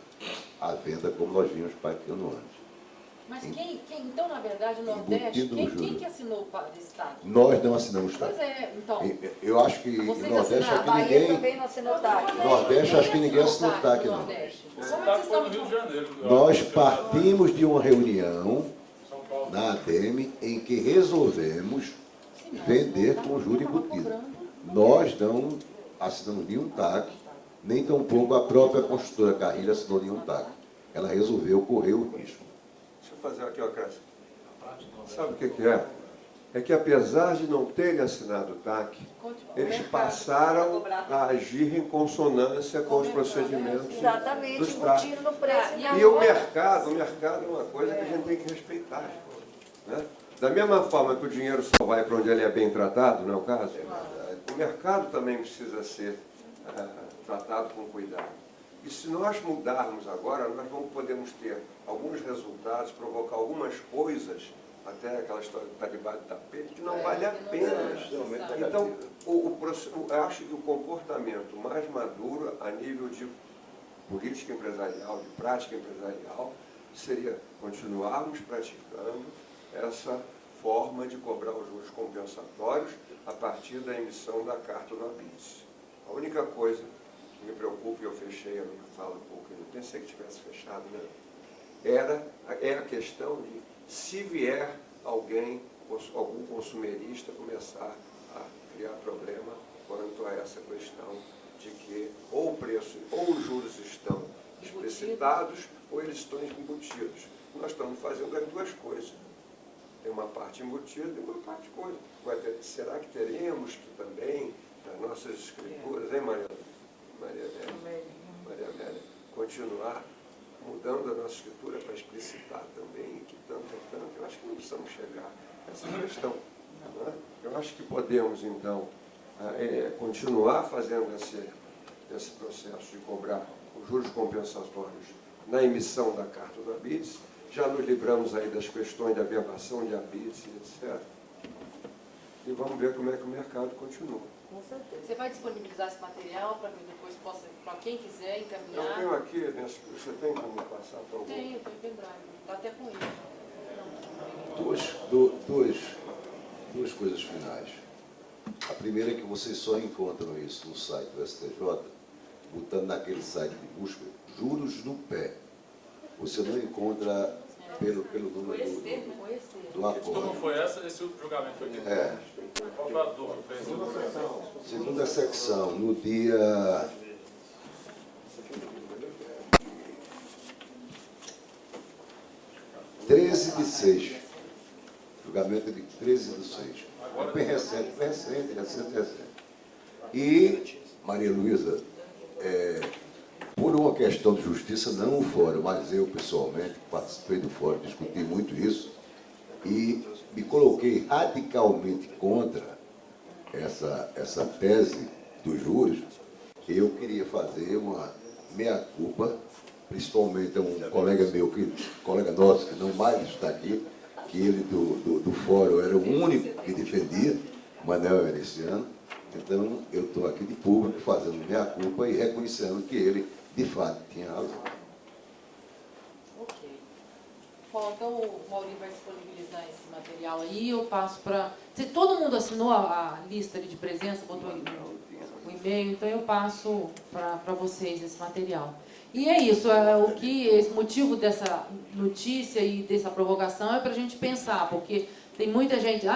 a venda como nós vimos praticando antes. Mas então, na verdade, o Nordeste, quem que assinou esse TAC? Nós não assinamos TAC. Pois é, então. Eu acho que no Nordeste acho que Bahia também não assinou TAC. No Nordeste acho que ninguém assinou TAC, não. Como é que vocês estão no Rio de Janeiro? Nós partimos de uma reunião na ADEM em que resolvemos vender com juro embutido. Nós não assinamos nenhum TAC, nem tampouco a própria construtora Carrilho assinou nenhum TAC. Ela resolveu correr o risco. Deixa eu fazer aqui, ó, Cássio. Sabe o que é? É que, apesar de não terem assinado o TAC, eles passaram a agir em consonância com os procedimentos dos TAC. Embutindo no preço. E o mercado é uma coisa que a gente tem que respeitar. Né? Da mesma forma que o dinheiro só vai para onde ele é bem tratado, não é o caso? O mercado também precisa ser tratado com cuidado. E se nós mudarmos agora, nós podemos ter alguns resultados, provocar algumas coisas, até aquela história que está debaixo do tapete, que não vale a pena. Então, eu acho que o comportamento mais maduro a nível de política empresarial, de prática empresarial, seria continuarmos praticando essa forma de cobrar os juros compensatórios a partir da emissão da carta no ABITS. A única coisa que me preocupa, e eu fechei a minha fala um pouco, eu não pensei que tivesse fechado, né? É a questão de, se vier algum consumerista começar a criar problema quanto a essa questão de que ou o preço ou os juros estão explicitados ou eles estão embutidos. Nós estamos fazendo as duas coisas. Tem uma parte embutida e uma parte coisa. Será que teremos que também, nas nossas escrituras, hein, Maria Amélia, continuar mudando a nossa escritura para explicitar também que tanto é tanto? Eu acho que não precisamos chegar a essa questão. Não é? Eu acho que podemos, então, continuar fazendo esse processo de cobrar os juros compensatórios na emissão da carta do ABITS. Já nos livramos aí das questões de averbação de ABITS, etc. E vamos ver como é que o mercado continua. Com certeza. Você vai disponibilizar esse material para que depois possa, para quem quiser encaminhar? Eu tenho aqui, você tem como passar para algum? Tenho pendrive. Está até com ele. Duas coisas finais. A primeira é que vocês só encontram isso no site do STJ, botando naquele site de busca, juros no pé. Você não encontra pelo número do Que turma acordo. foi essa? Esse último julgamento foi aqui? É. Qual foi a turma? Segunda secção, no dia 13/6. Julgamento de 13/6. É bem recente. E, Maria Luísa, por uma questão de justiça, não o fórum, mas eu pessoalmente participei do fórum, discuti muito isso e me coloquei radicalmente contra essa tese dos juros. Eu queria fazer uma meia-culpa, principalmente a um colega meu, colega nosso, que não mais está aqui, que ele do fórum era o único que defendia, Manuel Ericiano. Então, eu estou aqui de público fazendo meia-culpa e reconhecendo que ele, de fato, tinha razão. Ok. Bom, então o Maurinho vai disponibilizar esse material aí, eu passo para... Se todo mundo assinou a lista ali de presença, botou o e-mail, então eu passo para vocês esse material. E é isso, esse motivo dessa notícia e dessa provocação é para a gente pensar, porque tem muita gente,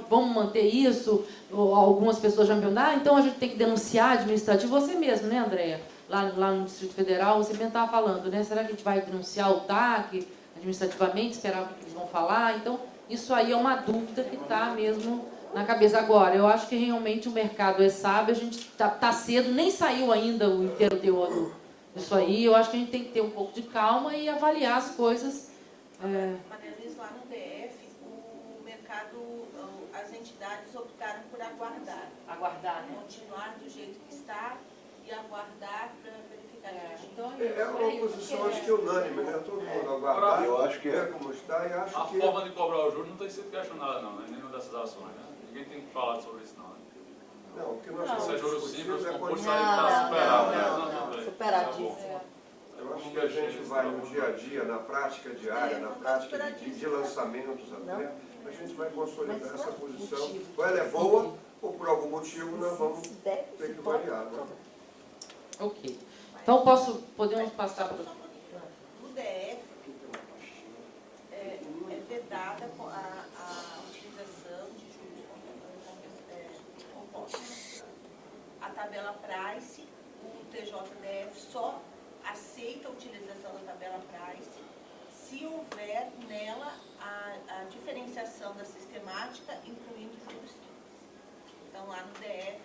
vamos manter isso, ou algumas pessoas já me perguntam, então a gente tem que denunciar administrativo, você mesmo, né, Andréia? Lá no Distrito Federal, você mesmo estava falando, né? Será que a gente vai denunciar o TAC administrativamente, esperar o que eles vão falar? Então, isso aí é uma dúvida que está mesmo na cabeça. Agora, eu acho que realmente o mercado é sábio, a gente está cedo, nem saiu ainda o inteiro teor disso aí, eu acho que a gente tem que ter um pouco de calma e avaliar as coisas. Maria Luísa, lá no DF, o mercado, as entidades optaram por aguardar. Aguardar, né? Continuar do jeito que está e aguardar para verificar. Então, É uma posição, acho que unânime, né? Todo mundo aguardar. Eu acho que é. Como está, e acho A que... forma de cobrar o juros não tem sido questionada, não, né? Nenhuma dessas ações, né? Ninguém tem que falar sobre isso, não. Né? Não, o que nós Se é estamos juros simples, discutindo os compostos é aí está superado, né? não. Tudo bem. Superadíssimo. Eu acho que a gente vai no dia a dia, na prática diária, na prática de lançamentos até, a gente vai consolidar essa posição. Ou ela é boa, ou por algum motivo nós vamos ter que variar. Né? Ok. Então, podemos passar para... No DF, é vedada a utilização de juros compostos. A tabela Price, o TJDF só aceita a utilização da tabela Price se houver nela a diferenciação da sistemática, incluindo juros simples. Então, lá no DF,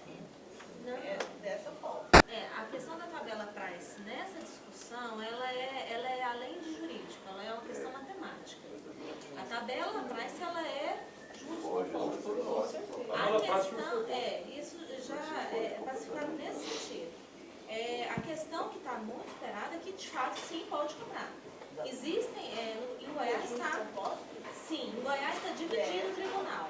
é dessa forma. A questão da tabela Price, nessa discussão, ela é além de jurídica, ela é uma questão matemática. A tabela Price, ela é juros compostos. A questão isso já é classificado nesse sentido. A questão que está muito esperada é que, de fato, sim, pode cobrar. Existem, em Goiás está... Sim, em Goiás está dividido o tribunal.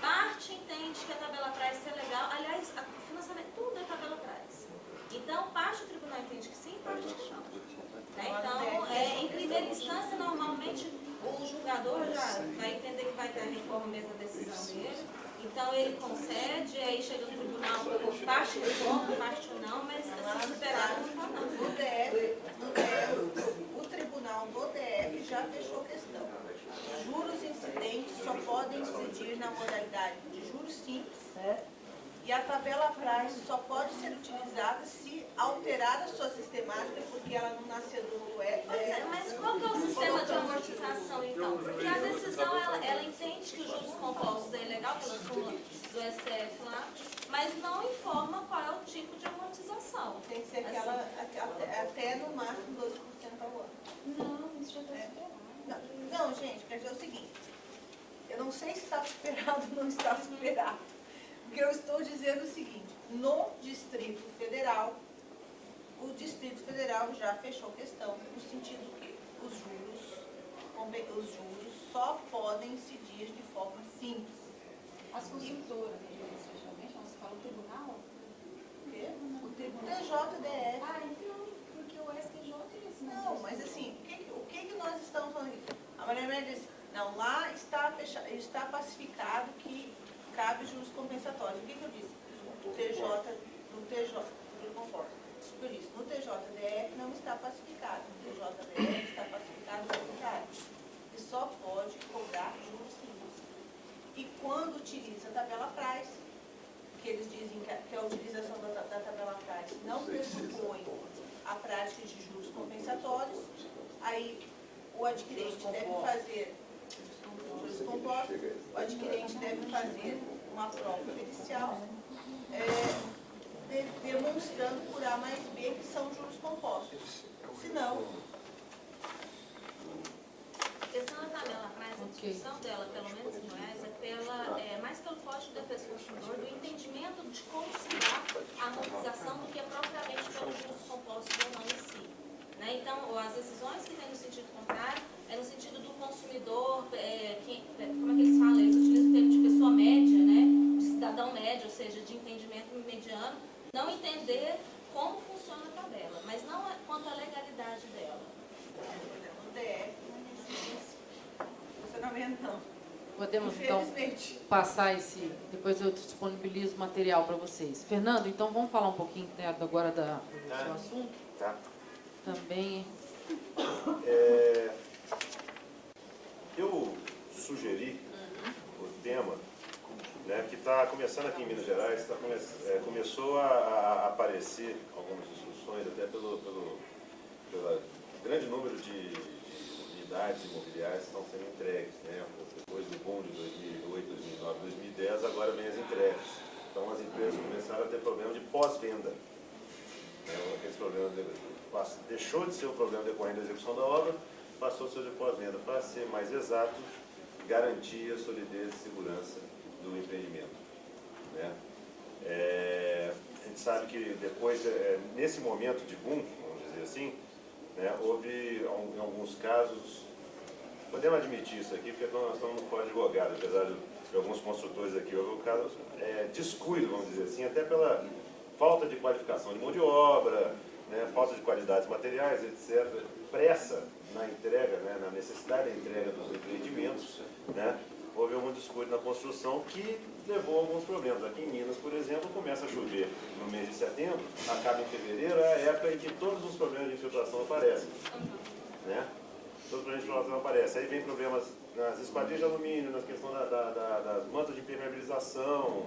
Parte entende que a tabela Price é legal, aliás, o financiamento tudo é tabela Price. Então, parte do tribunal entende que sim, parte que não. Então, em primeira instância, normalmente, o julgador já vai entender que vai ter a reforma mesmo da decisão dele. Então, ele concede, aí chega no tribunal, parte reforma, parte não, mas se superar, não está não. No DF, o tribunal do DF já fechou a questão. Juros incidentes só podem incidir na modalidade de juros simples. E a tabela price só pode ser utilizada se alterar a sua sistemática, porque ela não nasceu do Mas qual que é o sistema de amortização, então? Porque a decisão, ela entende que os juros compostos é ilegal pela súmula do STF lá, mas não informa qual é o tipo de amortização. Tem que ser aquela até no máximo 12% ao ano. Não, isso já está superado. Não, gente, quer dizer o seguinte, eu não sei se está superado ou não está superado. Porque eu estou dizendo o seguinte, no Distrito Federal, o Distrito Federal já fechou questão, no sentido que os juros só podem incidir de forma simples. As consultoras, especialmente, elas falam tribunal? O quê? O TJDF. Ah, então, porque o STJ é esse. Não, mas assim, o que nós estamos falando aqui? A Maria Amélia disse, não, lá está pacificado que cabe juros compensatórios. O que eu disse? No TJDF não está pacificado. No TJDF está pacificado o contrário. E só pode cobrar juros simples. E quando utiliza a tabela price, que eles dizem que a utilização da tabela price não pressupõe a prática de juros compensatórios, aí o adquirente deve fazer juros compostos, o adquirente deve fazer uma prova pericial, demonstrando por A mais B que são juros compostos. Se não... A questão da tabela price, a discussão dela, pelo menos em Goiás, é mais pelo Código de Defesa do Consumidor, do entendimento de como se dá a amortização do que é propriamente pelos juros compostos ou não em si. Né? Então, as decisões que têm no sentido contrário, é no sentido do consumidor, como é que eles falam? Eles utilizam o termo de pessoa média, né? De cidadão médio, ou seja, de entendimento mediano, não entender como funciona a tabela, mas não quanto à legalidade dela. No DF, não existe funcionamento, não. Podemos, então, passar esse... Depois eu disponibilizo o material para vocês. Fernando, então vamos falar um pouquinho agora do seu assunto? Tá. Também... Eu sugeri o tema, né, que está começando aqui em Minas Gerais, começou a aparecer algumas discussões, até pelo grande número de unidades imobiliárias que estão sendo entregues, né? Depois do boom de 2008, 2009, 2010, agora vem as entregas. Então as empresas começaram a ter problema de pós-venda. Aqueles problemas deixou de ser o problema decorrente da execução da obra, passou a ser de pós-venda. Para ser mais exato, garantia, solidez e segurança do empreendimento. Né? A gente sabe que depois, nesse momento de boom, vamos dizer assim, né, houve, em alguns casos, podemos admitir isso aqui, porque nós estamos no código advogado, apesar de alguns construtores aqui, houve um caso descuido, vamos dizer assim, até pela falta de qualificação de mão de obra, né, falta de qualidades materiais, etc., pressa na entrega, né, na necessidade da entrega dos empreendimentos, né, houve algum descuido na construção que levou a alguns problemas. Aqui em Minas, por exemplo, começa a chover no mês de setembro, acaba em fevereiro, é a época em que todos os problemas de infiltração aparecem. Né? Todos os problemas de infiltração aparecem. Aí vem problemas nas esquadrias de alumínio, na questão das mantas de impermeabilização,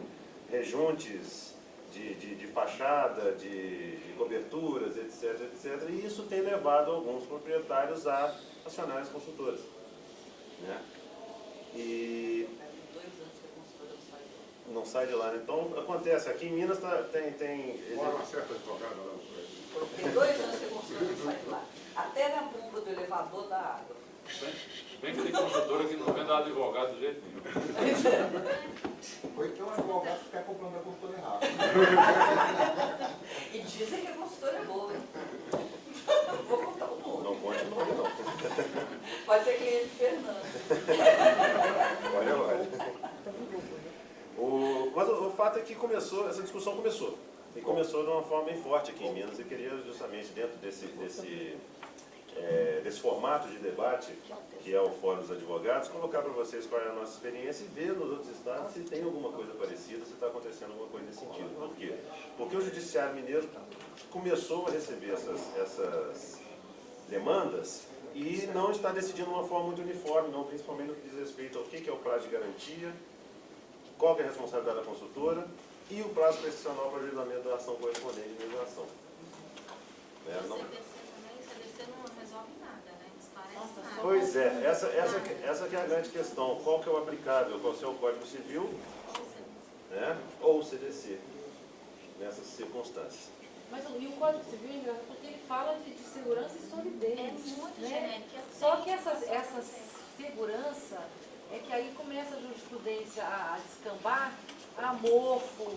rejuntes de fachada, de coberturas, etc, etc. E isso tem levado alguns proprietários a acionar as consultoras. Né? E não sai de lá, né? Então acontece, aqui em Minas tem... Mora uma certa advogada lá no prédio. Tem 2 anos que a consultora não sai de lá. Até na bomba do elevador da água. Bem que tem consultora que não vende advogado de jeito nenhum. Ou então o advogado fica comprando a consultora errada. E dizem que a consultora é boa, hein? Vou contar o nome. Não conte o nome, não. Pode ser cliente de Fernando. Olha. Mas o fato é que essa discussão começou. E começou de uma forma bem forte aqui em Minas. Eu queria justamente dentro desse formato de debate, que é o Fórum dos Advogados, colocar para vocês qual é a nossa experiência e ver nos outros estados se tem alguma coisa parecida, se está acontecendo alguma coisa nesse sentido. Por quê? Porque o Judiciário Mineiro começou a receber essas demandas e não está decidindo de uma forma muito uniforme, não, principalmente no que diz respeito ao que é o prazo de garantia, qual que é a responsabilidade da consultora e o prazo prescricional para o ajuizamento da ação correspondente de indenização. Né? O CDC não resolve nada, né? Esclarece nada. Pois é, essa que é a grande questão. Qual que é o aplicável? Qual é o Código Civil, né? Ou o CDC, nessas circunstâncias. Mas e o Código Civil é engraçado porque ele fala de segurança e solidez. É muito né? genérico. Só que essa segurança é que aí começa a jurisprudência a descambar, a mofo,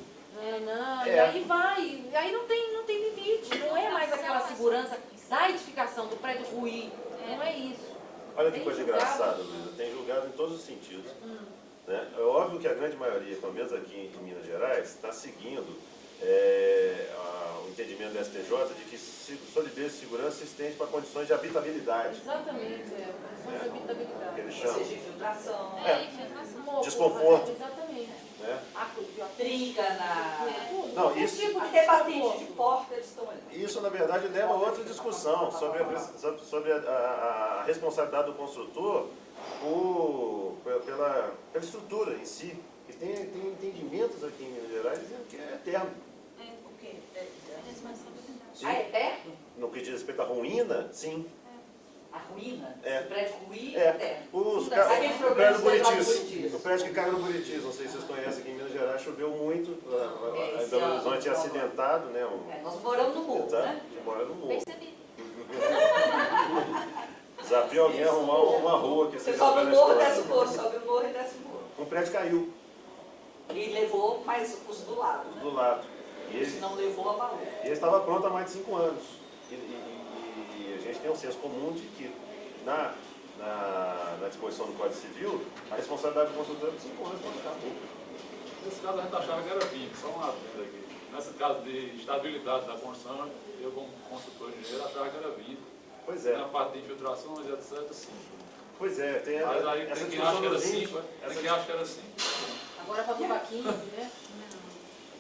e aí vai. Aí não tem limite. Não é mais aquela segurança da edificação, do prédio ruir. Não é isso. Olha que coisa engraçada, Luísa. Tem julgado em todos os sentidos. Né? É óbvio que a grande maioria, pelo menos aqui em Minas Gerais, está seguindo o entendimento do STJ de que solidez e segurança se estende para condições de habitabilidade. Exatamente, condições de habitabilidade. Que eles chamam. Ou seja, infiltração. Infiltração. Desconforto. Exatamente. Né? Trinca na... Não, isso, até batente de porta eles estão ali. Isso, na verdade, leva a outra discussão sobre a responsabilidade do construtor pela estrutura em si. E tem entendimentos aqui em Minas Gerais dizendo que é eterno. O quê? Sim. Ah, é eterno? No que diz respeito à ruína, sim. A ruína? É. O prédio ruim É. eterno. O prédio do Buritis. O prédio que caiu no Buritis, não sei se vocês conhecem, aqui em Minas Gerais choveu muito. Em Belo Horizonte é acidentado, né? Nós moramos no morro, né? Mora no morro. Percebi. Desafio alguém a arrumar uma rua que você seja sobe o morro, desce o morro, sobe o morro e desce o morro. Um prédio caiu. E levou mais os do lado, né? Do lado. E Se não levou, abalou. ele estava pronto há mais de 5 anos. E a gente tem um senso comum de que na disposição do Código Civil, a responsabilidade do construtor é de 5 anos quando acabou. Nesse caso a gente achava que era 20, só uma adenda aqui. Nesse caso de estabilidade da construção, eu como construtor de engenheiro achava que era 20. Pois é. Na parte de infiltrações, etc. 5. Pois é, tem mas aí essa tem quem acha que era 5, 5, tem quem acha que era 5. Agora passou para 15, né?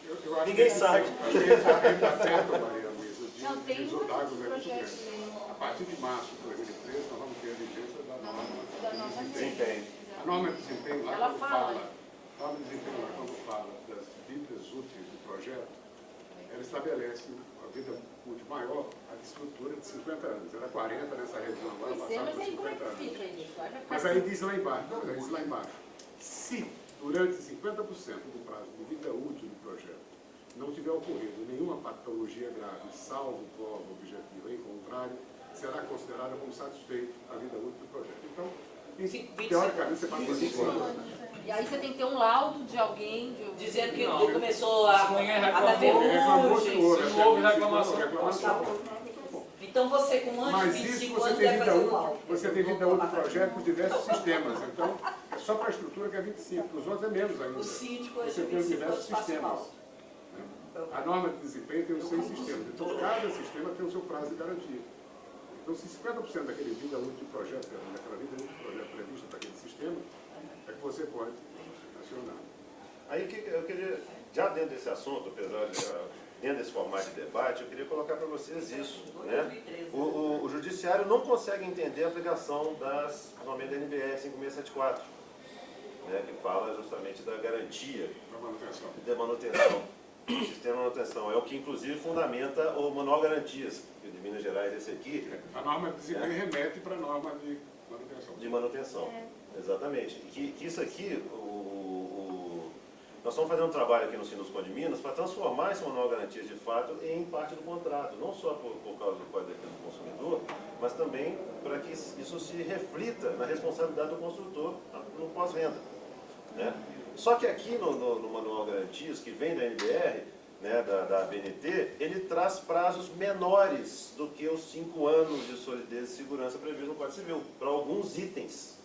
Eu acho Ninguém que sabe. Acho que ele está certo, Maria Luísa, Não, tem de jogar o governo projeto supremo. de lei. A partir de março de 2013, nós vamos ter a vigência da norma de desempenho. A norma de desempenho lá, Ela quando fala. a norma de desempenho lá, quando fala das vidas úteis do projeto, ela estabelece a vida útil maior, a estrutura de 50 anos. Era 40 nessa região lá, Pois é, passava mas para aí como é 50 que fica anos. isso? Aí vai ficar Mas aí diz lá embaixo, se durante 50% do prazo de vida útil do projeto não tiver ocorrido nenhuma patologia grave, salvo prova objetiva, em contrário, será considerada como satisfeito a vida útil do projeto. Então, teoricamente, você passa 5 anos. E aí você tem que ter um laudo de alguém... Dizendo que ele começou a dar reclamou, ferrugem. Se não houve reclamação. Então você, com antes Mas de isso 25 você anos, tem deve vida fazer um útil, laudo. você tem vida útil do projeto por diversos sistemas. Então, é só para a estrutura que é 25, para os outros é menos ainda. O síndico é Você tem 25 diversos anos, passa sistemas. mal. A norma de desempenho tem os 6 sistemas. Então, cada sistema tem o seu prazo de garantia. Então, se 50% daquele vida útil do projeto, daquela vida útil do projeto prevista para aquele sistema, é que você pode acionar. Aí eu queria, já dentro desse assunto, apesar de dentro desse formato de debate, eu queria colocar para vocês isso. Né? O Judiciário não consegue entender a aplicação das normas da NBR 5674, né, que fala justamente da garantia da manutenção. O sistema de manutenção é o que, inclusive, fundamenta o Manual Garantias, que de Minas Gerais, esse aqui. A norma de desempenho remete para a norma de manutenção. De manutenção, exatamente. Que isso aqui, nós estamos fazendo um trabalho aqui no Sinuscom de Minas para transformar esse Manual Garantias, de fato, em parte do contrato. Não só por causa do Código de Defesa do Consumidor, mas também para que isso se reflita na responsabilidade do construtor no pós-venda. Né? Só que aqui no Manual Garantias, que vem da NBR, né, da ABNT, ele traz prazos menores do que os 5 anos de solidez e segurança previstos no Código Civil, para alguns itens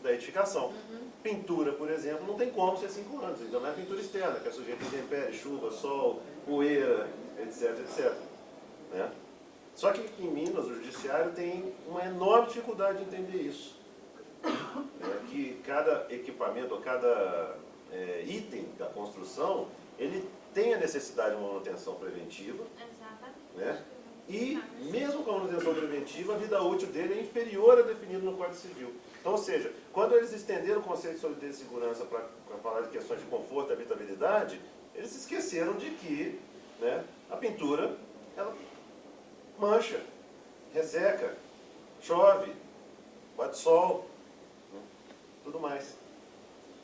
da edificação. Pintura, por exemplo, não tem como ser 5 anos, então não é pintura externa, que é sujeita a intempérie, chuva, sol, poeira, etc, etc. Né? Só que em Minas, o Judiciário tem uma enorme dificuldade de entender isso. Que cada equipamento, ou cada item da construção, ele tem a necessidade de uma manutenção preventiva, né? E, mesmo com a manutenção preventiva, a vida útil dele é inferior a definido no Código Civil. Então, ou seja, quando eles estenderam o conceito de solidez e segurança para falar de questões de conforto e habitabilidade, eles se esqueceram de que, né, a pintura, ela mancha, resseca, chove, bate sol, né, tudo mais.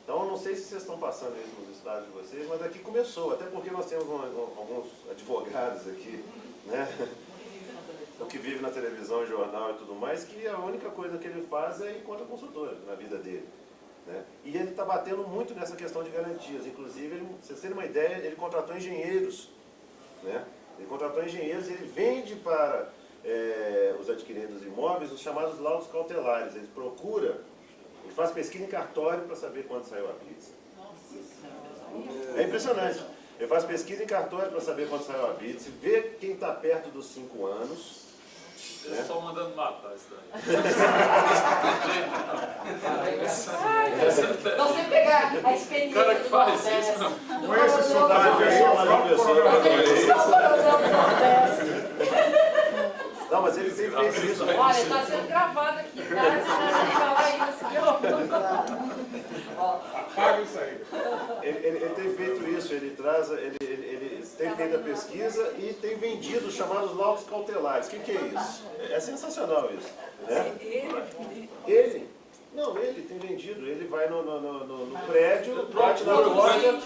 Então, eu não sei se vocês estão passando isso nos estados de vocês, mas aqui começou, até porque nós temos alguns advogados aqui, né, o que vive na televisão, jornal e tudo mais, que a única coisa que ele faz é ir contra a consultora na vida dele. Né? E ele está batendo muito nessa questão de garantias. Inclusive, para vocês terem uma ideia, ele contratou engenheiros. Né? Ele contratou engenheiros e ele vende para os adquirentes dos imóveis os chamados laudos cautelares. Ele procura, ele faz pesquisa em cartório para saber quando saiu a pizza. É impressionante. Ele faz pesquisa em cartório para saber quando saiu a pizza, vê quem está perto dos 5 anos. Eles estão mandando matar isso daí. Não sei pegar a experiência. O cara que faz isso, não. Com esse soldado aí, é Não, mas ele sempre fez isso. Olha, está sendo gravado aqui, tá? Você vai falar isso. Apaga isso aí. Ele tem feito isso, ele tem feito a pesquisa e tem vendido os chamados laudos cautelares. O que é isso? É sensacional isso. Né? Ele tem vendido, ele vai no prédio, bate na loja, O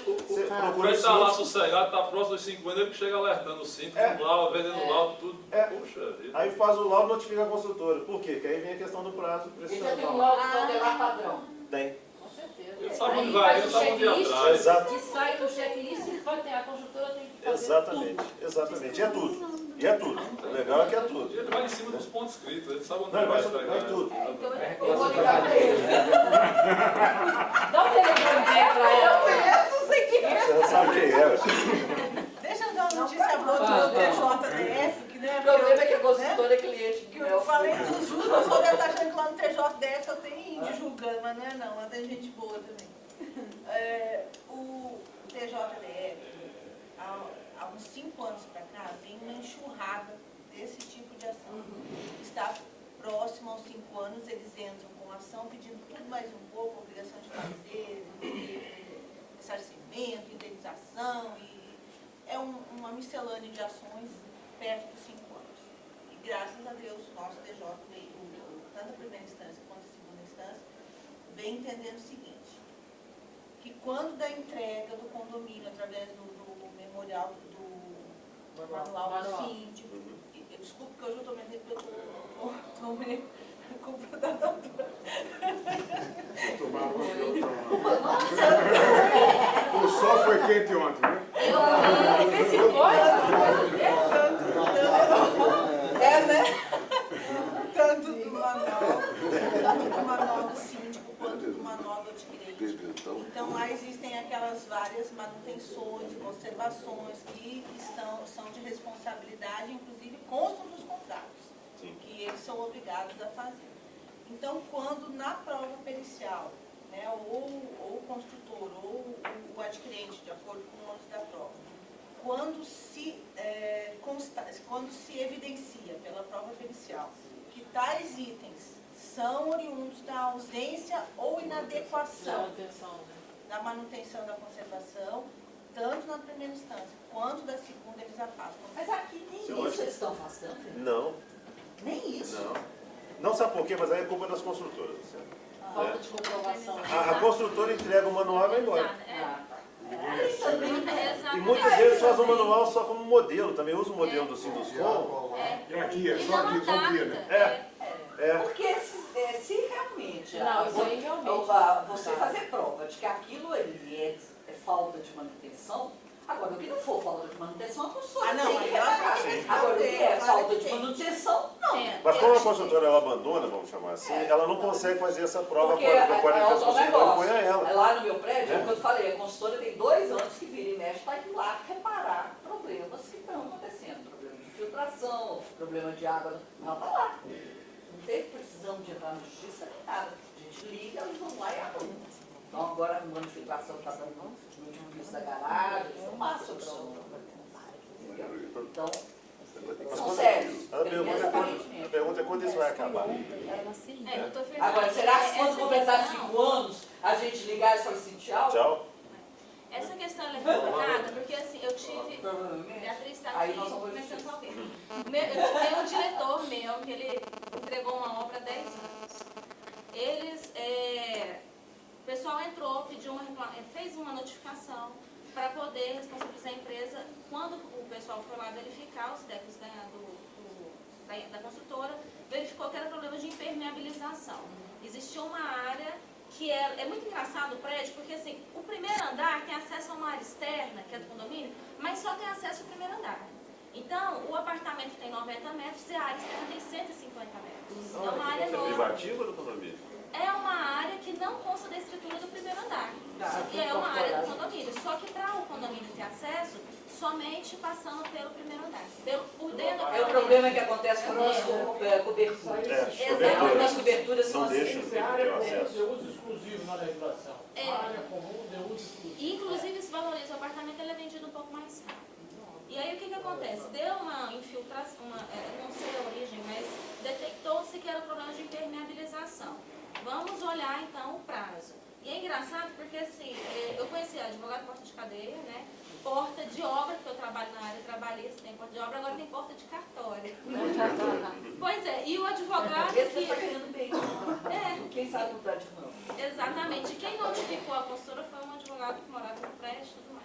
prédio está lá sossegado, está próximo dos 5 anos, ele que chega alertando os 5, laudo, vendendo laudo, tudo. Puxa vida. Aí faz o laudo e notifica a consultora. Por quê? Porque aí vem a questão do prazo. E já tem um laudo cautelar padrão? Tem. Ele sabe onde vai, ele sabe onde ir atrás. Exato. E sai no checklist e a consultora tem que fazer Exatamente, exatamente. E é tudo. E é tudo. O legal é que é tudo. Ele vai em cima dos pontos escritos, ele sabe onde Não, ele vai vai entregar. é tudo. Eu vou ligar para ele. Dá um telefone para ela. Não sei quem é. Você não sabe quem é. Deixa eu dar uma notícia boa do meu TJDF, que né, O problema é que a consultora é cliente. que eu falei dos juros, o pessoal deve estar achando que lá no TJDF só tem índio julgando, mas não é não, lá tem gente boa também. O TJDF, há uns 5 anos para cá, vem uma enxurrada desse tipo de ação. Está próximo aos 5 anos, eles entram com ação pedindo tudo mais um pouco, obrigação de fazer, ressarcimento, indenização, e é uma miscelânea de ações perto dos 5 anos. E graças a Deus, o nosso TJ, tanto a primeira instância quanto a segunda instância, vem entendendo o seguinte, que quando da entrega do condomínio, através do memorial do manual do síndico, desculpe que hoje eu estou me porque eu estou meio culpa da doutora. O sol foi quente ontem, né? Né? Tanto do manual do síndico quanto do manual do adquirente. Então lá existem aquelas várias manutenções e conservações que são de responsabilidade, inclusive constam dos contratos, que eles são obrigados a fazer. Então, quando na prova pericial, né, ou o construtor ou o adquirente, de acordo com o ônus da prova, quando se evidencia pela prova pericial que tais itens são oriundos da ausência ou inadequação da manutenção da conservação, tanto na primeira instância quanto da segunda, eles afastam. Mas aqui nem isso eles estão afastando. Não. Nem isso. Não sabe por quê, mas aí é culpa das construtoras. Falta de comprovação. A construtora entrega o manual e vai embora. E muitas Exatamente. vezes faz o manual só como modelo, também usa o modelo do Sinduscom. E aqui, é só aqui, só aqui, né? Porque se realmente Não, isso aí realmente. você fazer prova de que aquilo ali é falta de manutenção, agora o que não for falta de manutenção, a consultora tem que reparar. Agora o que é falta de manutenção, não. Mas como a construtora ela abandona, vamos chamar assim, ela não consegue fazer essa prova Porque quando a consultora põe a negócio. ela. Lá no meu prédio, como eu falei, a consultora tem 2 anos que vira e mexe para ir lá reparar problemas que estão acontecendo. Problema de filtração, problema de água, ela está lá. Não teve precisão de entrar na justiça nem nada. A gente liga, eles vão lá e arrumam. Então agora a manutenção está dando no último piso da garagem, eles não passam para o. Então, são sérios. pergunta é quando isso vai acabar. Agora, será que quando completar 5 anos, a gente ligar e falar assim, tchau? Tchau. Essa questão ela é complicada, porque assim, eu tive. Beatriz está aqui conversando com alguém. Eu tenho um diretor meu que ele entregou uma obra há 10 anos. O pessoal entrou, fez uma notificação para poder responsabilizar a empresa. Quando o pessoal foi lá verificar os débitos da construtora, verificou que era problema de impermeabilização. Existia uma área que é muito engraçado o prédio, porque assim, o primeiro andar tem acesso a uma área externa, que é do condomínio, mas só tem acesso ao primeiro andar. Então, o apartamento tem 90 metros e a área externa tem 150 metros. É uma área enorme. É privativo ou do condomínio? É uma área que não consta da estrutura do primeiro andar. E é uma área do condomínio. Só que para o condomínio ter acesso, somente passando pelo primeiro andar. Por dentro É o problema que acontece com as coberturas. Exatamente. As coberturas não deixam Essa área é de uso exclusivo na legislação. A área comum de uso exclusivo. Inclusive, se valoriza o apartamento, ele é vendido um pouco mais caro. E aí, o que acontece? Deu uma infiltração, não sei a origem, mas detectou-se que era problema de impermeabilização. Vamos olhar, então, o prazo. E é engraçado porque, assim, eu conheci advogado porta de cadeia, né? Porta de obra, porque eu trabalho na área trabalhista, tem porta de obra, agora tem porta de cartório. Pois é, e o advogado Esse que... está querendo bem. Quem sabe não está de não. Exatamente. Quem notificou a postura foi um advogado que morava no prédio e tudo mais.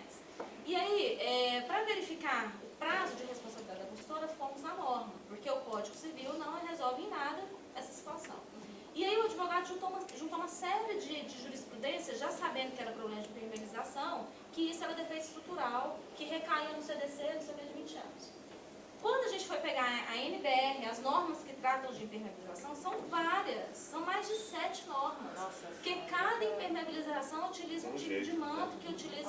E aí, para verificar o prazo de responsabilidade da postura, fomos na norma, porque o Código Civil não resolve em nada essa situação. E aí o advogado juntou uma série de jurisprudências, já sabendo que era problema de impermeabilização, que isso era defeito estrutural, que recaía no CDC no CP de 20 anos. Quando a gente foi pegar a NBR, as normas que tratam de impermeabilização, são várias, são mais de 7 normas. Nossa. Porque cada impermeabilização utiliza um tipo de manto, que utiliza...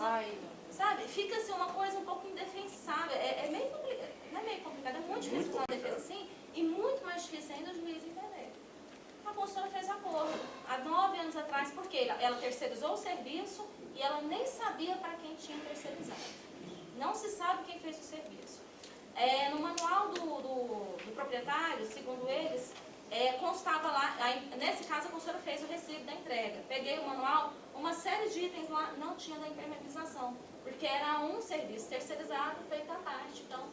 Sabe? Fica assim uma coisa um pouco indefensável. É meio complicado, não é meio complicado, é muito difícil fazer uma defesa assim, e muito mais difícil ainda o juiz entender. A consultora fez acordo há 9 anos atrás, porque ela terceirizou o serviço e ela nem sabia para quem tinha terceirizado. Não se sabe quem fez o serviço. No manual do proprietário, segundo eles, constava lá, nesse caso a consultora fez o recibo da entrega. Peguei o manual, uma série de itens lá não tinha da impermeabilização, porque era um serviço terceirizado feito à parte. Então,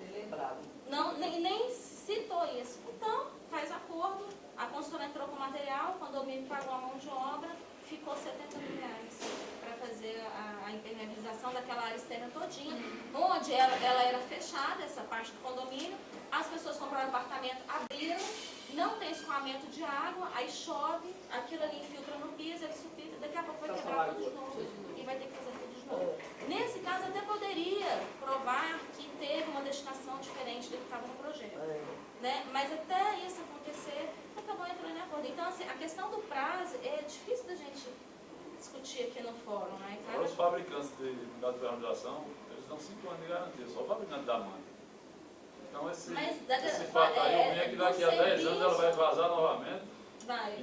nem citou isso. Então, faz acordo, a consultora entrou com o material, quando o condomínio pagou a mão de obra, ficou R$70 mil para fazer a impermeabilização daquela área externa todinha, onde ela era fechada, essa parte do condomínio, as pessoas compraram apartamento, abriram, não tem escoamento de água, aí chove, aquilo ali infiltra no piso, ele sulfita, daqui a pouco vai quebrar tudo de novo e vai ter que fazer tudo de novo. Nesse caso, até poderia provar que teve uma destinação diferente do que estava no projeto. Né? Mas até isso acontecer, acabou entrando em acordo. Então, assim, a questão do prazo é difícil da gente discutir aqui no fórum, né? Para os fabricantes de unidade de permeabilização, eles dão 5 anos de garantia, só o fabricante da mãe. Então, esse fato aí, eu venho que daqui a 10 anos ela vai vazar novamente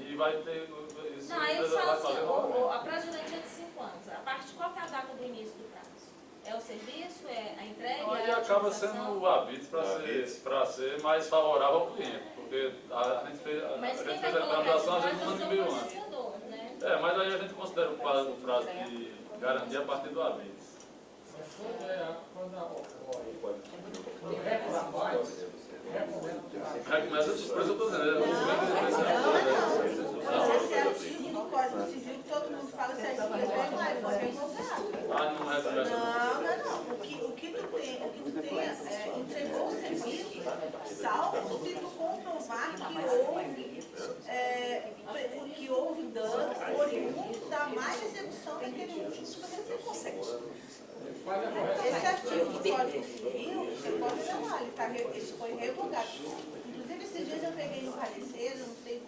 e vai ter... Isso não, aí eles falam assim, a prazo de garantia é de 5 anos. A partir qual que é a data do início do prazo? É o serviço, é a entrega? Aí acaba sendo o hábito para ser mais favorável ao cliente, porque a gente fez a implementação às vezes no ano de meio ano. Né? Mas aí a gente considera o prazo de garantia a partir do hábito. Começa a surpresa, eu estou dizendo. Esse artigo no Código Civil, todo mundo fala se artigo é revogado. Não é Não. O que tu tem entregou o serviço, salvo se tu comprovar que houve dano oriundo da má execução daquele último que você consegue. Esse artigo do Código Civil, você pode falar, isso foi revogado. Inclusive, esses dias eu peguei no parecer, não sei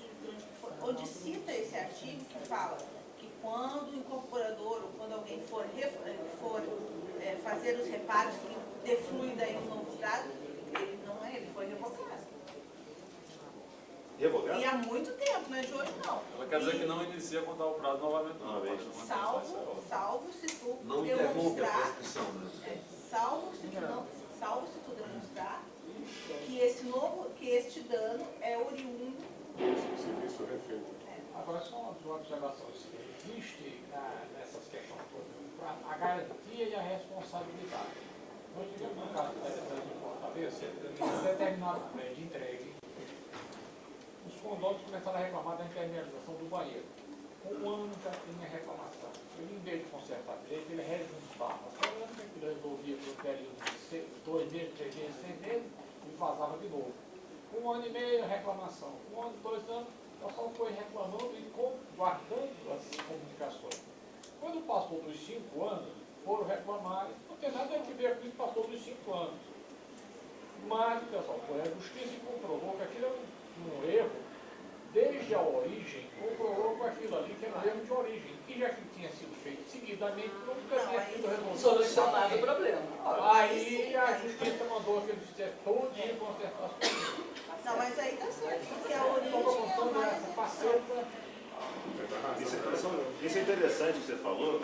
onde cita esse artigo, que fala que quando o incorporador ou quando alguém for fazer os reparos que deflui daí no novo prazo, ele foi revogado. Revogado? E há muito tempo, não é de hoje não. Ela quer dizer que não inicia a contar o prazo novamente. Salvo se tu não demonstrar, a prescrição, salvo se tu demonstrar que este isso refeito. Agora, só uma observação. Existe nessas questões todas a garantia e a responsabilidade. Nós tivemos um caso de Fortaleza, um determinado prédio entregue. Os condomínios começaram a reclamar da impermeabilização do banheiro. Com um ano já tinha reclamação. Ele, em vez de consertar direito, ele rejuntava. Falando que ele resolvia por um período de 2 meses, 3 meses, 6 meses, e vazava de novo. 1 ano e meio, reclamação. 1 ano, 2 anos, o pessoal foi reclamando e guardando as comunicações. Quando passou dos 5 anos, foram reclamar, não tem nada a ver com isso, passou dos 5 anos. Mas o pessoal foi à justiça e comprovou que aquilo era um erro, desde a origem, comprovou com aquilo ali que era um erro de origem. E já que tinha sido feito seguidamente, nunca tinha sido resolvido. Solucionado o problema. Aí a justiça mandou que eles fizessem todo dia consertar as coisas. Não, mas aí tá certo, porque a origem é Isso é interessante que você falou,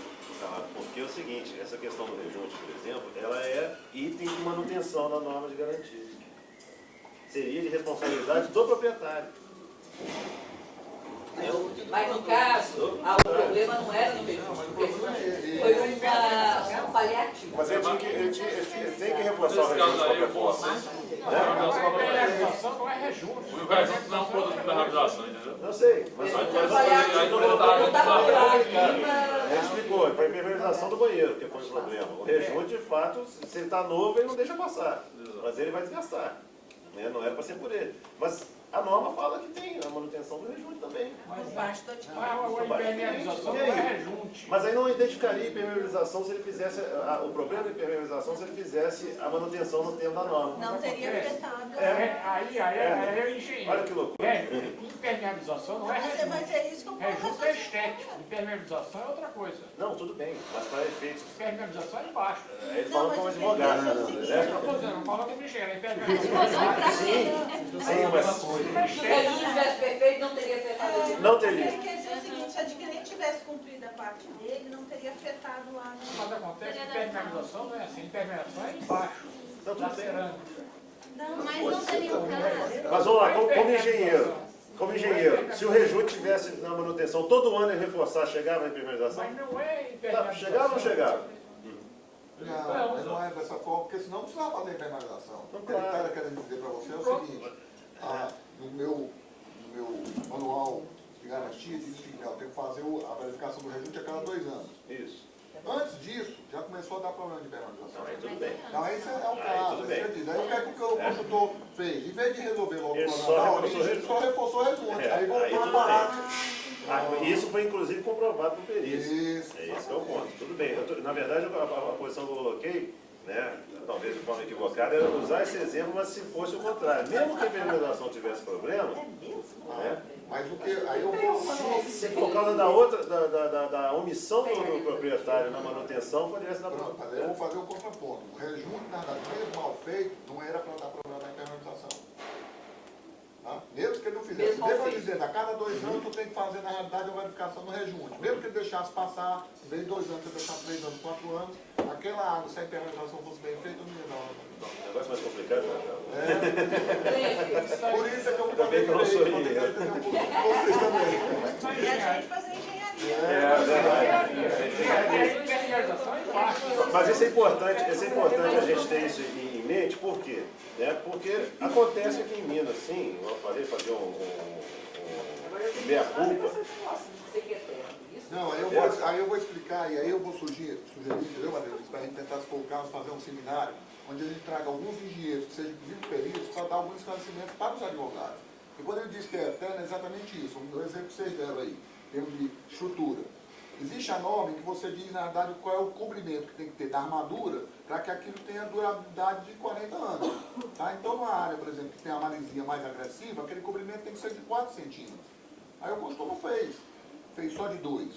porque é o seguinte, essa questão do rejunte, por exemplo, ela é item de manutenção da norma de garantia. Seria de responsabilidade do proprietário. Mas no caso, o problema não era no rejunte, foi um paliativo. Mas ele tem que reforçar o rejunte de qualquer forma. Não é rejunte. O rejunte não é um produto de impermeabilização, entendeu? Não sei. Mas aí não voltar ele explicou, foi a impermeabilização do banheiro que foi o problema. O rejunte, de fato, se ele está novo, ele não deixa passar. Mas ele vai desgastar. Né? Não era para ser por ele. Mas a norma fala que tem a manutenção do rejunte também. Mas a impermeabilização não é rejunte. Mas aí não identificaria a impermeabilização se ele fizesse, o problema da impermeabilização se ele fizesse a manutenção no tempo da norma. Não teria afetado. Aí é o engenheiro. Olha que loucura. Impermeabilização não é rejunte. Mas é isso que eu Rejunte é estético, impermeabilização é outra coisa. Não, tudo bem, mas para efeitos. Impermeabilização é embaixo. Ele fala como advogado. Eu estou dizendo, não fala como engenheiro, é impermeabilização. Sim, mas... Se o rejunte tivesse perfeito, não teria afetado. Não teria. Ele quer dizer o seguinte, se a adquirente tivesse cumprido a parte dele, não teria afetado lá. Mas acontece que impermeabilização não é assim, impermeabilização é embaixo, da cerâmica. Não, mas não teria um caso. Mas vamos lá, como engenheiro, se o rejunte tivesse na manutenção todo ano e reforçar, chegava a impermeabilização? Mas não é impermeabilização. Chegava ou não chegava? Não, mas não é dessa forma, porque senão não precisava fazer impermeabilização. O que ele está querendo dizer para você é o seguinte, no meu manual de garantia diz o seguinte, eu tenho que fazer a verificação do rejunte a cada 2 anos. Isso. Antes disso, já começou a dar problema de impermeabilização. Aí tudo bem. Não, esse é o caso, esse é disso. Aí o que é que o consultor fez? Em vez de resolver logo o problema da origem, ele só reforçou o rejunte. Aí voltou a parar. Isso foi inclusive comprovado por perícia. Isso. Esse é o ponto. Tudo bem. Na verdade, a posição que eu coloquei, né, talvez de forma equivocada, era usar esse exemplo, mas se fosse o contrário. Mesmo que a impermeabilização tivesse problema, né, mas o que aí eu vou... por causa da outra, da omissão do proprietário na manutenção, poderia ser da problema. Mas eu vou fazer o contraponto. O rejunte, na verdade, mesmo mal feito, não era para dar problema na impermeabilização. Tá? Mesmo que ele não fizesse, mesmo dizendo, a cada 2 anos tu tem que fazer, na realidade, a verificação no rejunte. Mesmo que ele deixasse passar, em vez de 2 anos, ele deixasse 3 anos, 4 anos, aquela água, se a impermeabilização fosse bem feita, não ia dar. Negócio mais complicado, Por isso é que eu ainda bem que eu não sou engenheiro. Vocês também. E a gente fazer engenharia. Mas isso é importante a gente ter isso em mente, por quê? Porque acontece aqui em Minas, sim, eu falei, fazer meia-culpa. Não, aí eu vou explicar, e aí eu vou sugerir, entendeu, Matheus, para a gente tentar se colocar, fazer um seminário, onde a gente traga alguns engenheiros, que sejam inclusive peritos, para dar alguns esclarecimentos para os advogados. E quando ele diz que é eterno, é exatamente isso, o exemplo que vocês deram aí, em termos de estrutura. Existe a norma em que você diz, na verdade, qual é o comprimento que tem que ter da armadura para que aquilo tenha durabilidade de 40 anos. Tá? Então, numa área, por exemplo, que tem a maresia mais agressiva, aquele comprimento tem que ser de 4 centímetros. Aí o consultor não fez só de 2.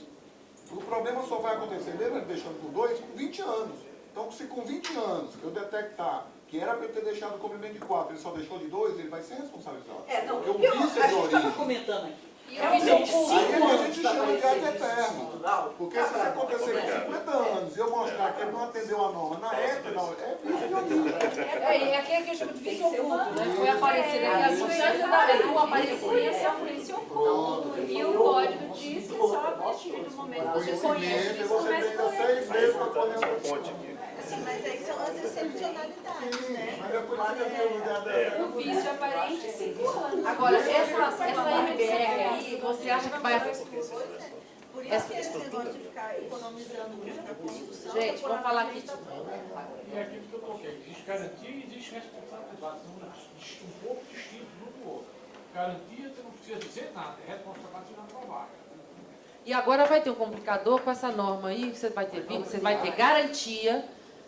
O problema só vai acontecer, mesmo ele deixando com 2, com 20 anos. Então, se com 20 anos eu detectar que era para ele ter deixado o comprimento de 4, ele só deixou de 2, ele vai ser responsabilizado. Não, porque o vício é de a gente estava origem. comentando aqui. E o vício oculto? Aí a gente chama de ad eterno. Porque se isso acontecer com 50 anos e eu mostrar que ele não atendeu a norma na época, não, é vício. É aquele que eu chamo de vício oculto, né? Foi aparecer daqui a 5 anos da Edu apareceu e esse é um vício oculto. E o código diz que só a partir do momento que você conhece que você começa tem a 6 meses para poder Assim, mas aí são as excepcionalidades, né? Mas é por isso que eu tenho lugar da... O vício aparente 5 anos. Agora, essa MBR aí, você acha que vai... Por isso que esse negócio de ficar economizando muito na construção. Gente, vamos falar aqui. E é aquilo que eu coloquei, existe garantia e existe responsabilidade. São um pouco distintos um do outro. Garantia você não precisa dizer nada, é responsabilidade você não provar. E agora vai ter um complicador com essa norma aí, você vai ter garantia,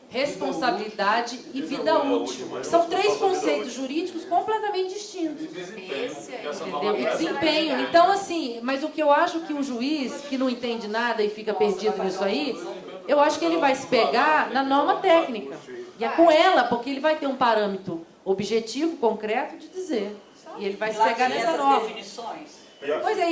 responsabilidade e vida útil. São 3 conceitos jurídicos completamente distintos. Entendeu? E desempenho. Então, assim, mas o que eu acho que o juiz, que não entende nada e fica perdido nisso aí, eu acho que ele vai se pegar na norma técnica. E é com ela, porque ele vai ter um parâmetro objetivo, concreto, de dizer. E ele vai se pegar nessa norma. Definições. Pois é,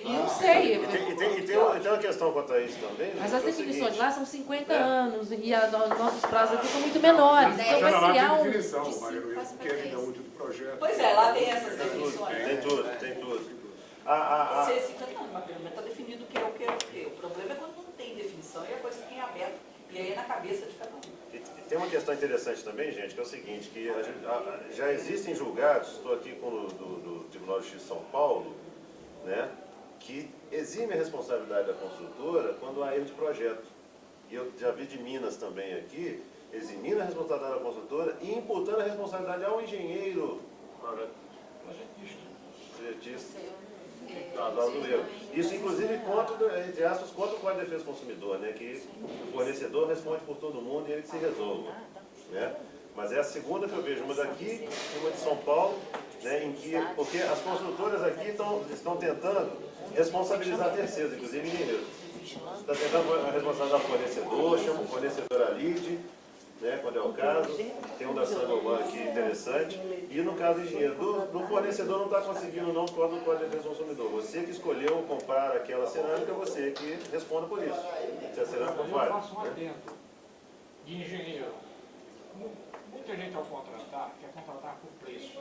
não sei. E tem uma questão quanto a isso também. Mas as definições lá são 50 anos e nossos prazos aqui são muito menores. Então vai criar um... definição, Maria Luísa, porque é vida útil do projeto. Pois é, lá tem essas definições. Tem tudo. Você cita, não, mas está definido o que é o que é o que. O problema é quando não tem definição e a coisa fica em aberto. E aí é na cabeça de cada um. E tem uma questão interessante também, gente, que é o seguinte, que já existem julgados, estou aqui com o do Tribunal de Justiça de São Paulo, né, que exime a responsabilidade da construtora quando há erro de projeto. E eu já vi de Minas também aqui, eximindo a responsabilidade da construtora e imputando a responsabilidade ao engenheiro projetista. Do erro. Isso, inclusive, entre aspas, contra o Código de Defesa do Consumidor, né, que o fornecedor responde por todo mundo e ele que se resolva. Né? Mas é a segunda que eu vejo, uma daqui e uma de São Paulo, né, em que, porque as construtoras aqui estão tentando responsabilizar terceiros, inclusive engenheiros. Está tentando responsabilizar o fornecedor, chama o fornecedor a lead, né, quando é o caso. Tem um da Sangoban aqui interessante. E no caso do engenheiro, do fornecedor não está conseguindo não por causa do Código de Defesa do Consumidor. Você que escolheu comprar aquela cerâmica, você que responda por isso. Se a cerâmica Eu falha. faço um adendo de engenheiro. Muita gente ao contratar, quer contratar por preço.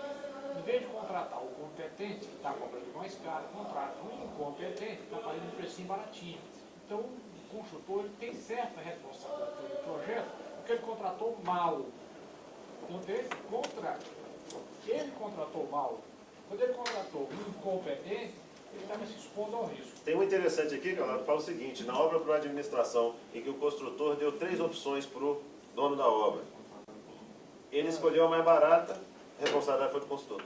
Em vez de contratar o competente, que está cobrando mais caro, contrata o incompetente, que está pagando um precinho baratinho. Então, o construtor ele tem certa responsabilidade pelo projeto, porque ele contratou mal. Então, ele contratou mal. Quando ele contratou um incompetente, ele estava se expondo ao risco. Tem um interessante aqui, galera, que fala o seguinte: na obra por administração, em que o construtor deu 3 opções para o dono da obra, ele escolheu a mais barata, a responsabilidade foi do consultor.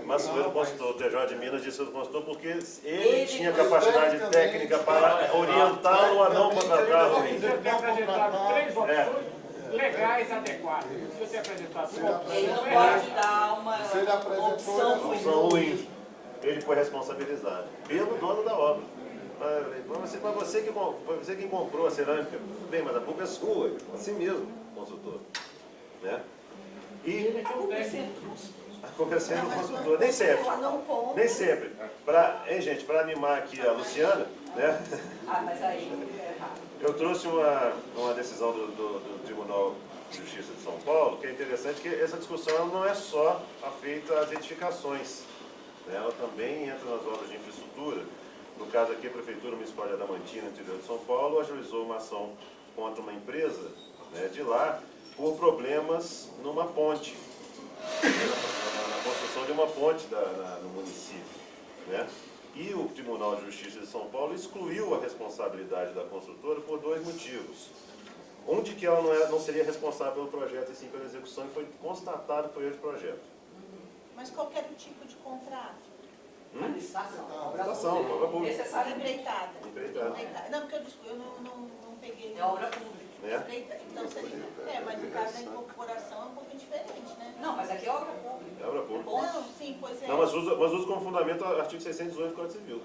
Mas foi do consultor, o TJ de Minas disse do consultor porque ele tinha capacidade técnica para orientá-lo a não contratar ruim. Ele tem apresentado 3 opções legais adequadas. Se você apresentar 2 opções, ele não pode dar uma opção ruim. Ele foi responsabilizado pelo dono da obra. Mas você que comprou a cerâmica, bem, mas a culpa é sua, assim mesmo, consultor. Né? E a culpa é sempre do consultor, nem sempre. Nem sempre. Gente, para animar aqui a Luciana, né? Mas aí é errado. Eu trouxe uma decisão do Tribunal de Justiça de São Paulo, que é interessante, que essa discussão não é só feita às edificações, né? Ela também entra nas obras de infraestrutura. No caso aqui, a Prefeitura Municipal de Adamantina, no interior de São Paulo, ajuizou uma ação contra uma empresa, né, de lá por problemas numa ponte, na construção de uma ponte no município. Né? E o Tribunal de Justiça de São Paulo excluiu a responsabilidade da construtora por 2 motivos. Um de que ela não seria responsável pelo projeto e sim pela execução, e foi constatado por erro de projeto. Mas qualquer tipo de contrato. Licitação. Obra pública. Necessária empreitada. Empreitada. Não, porque eu não peguei. É obra pública. Então seria. É, mas no caso da incorporação é um pouquinho diferente, né? Não, mas aqui é obra pública. É obra pública. Não, sim, pois é. Não, mas usa como fundamento o artigo 618 do Código Civil.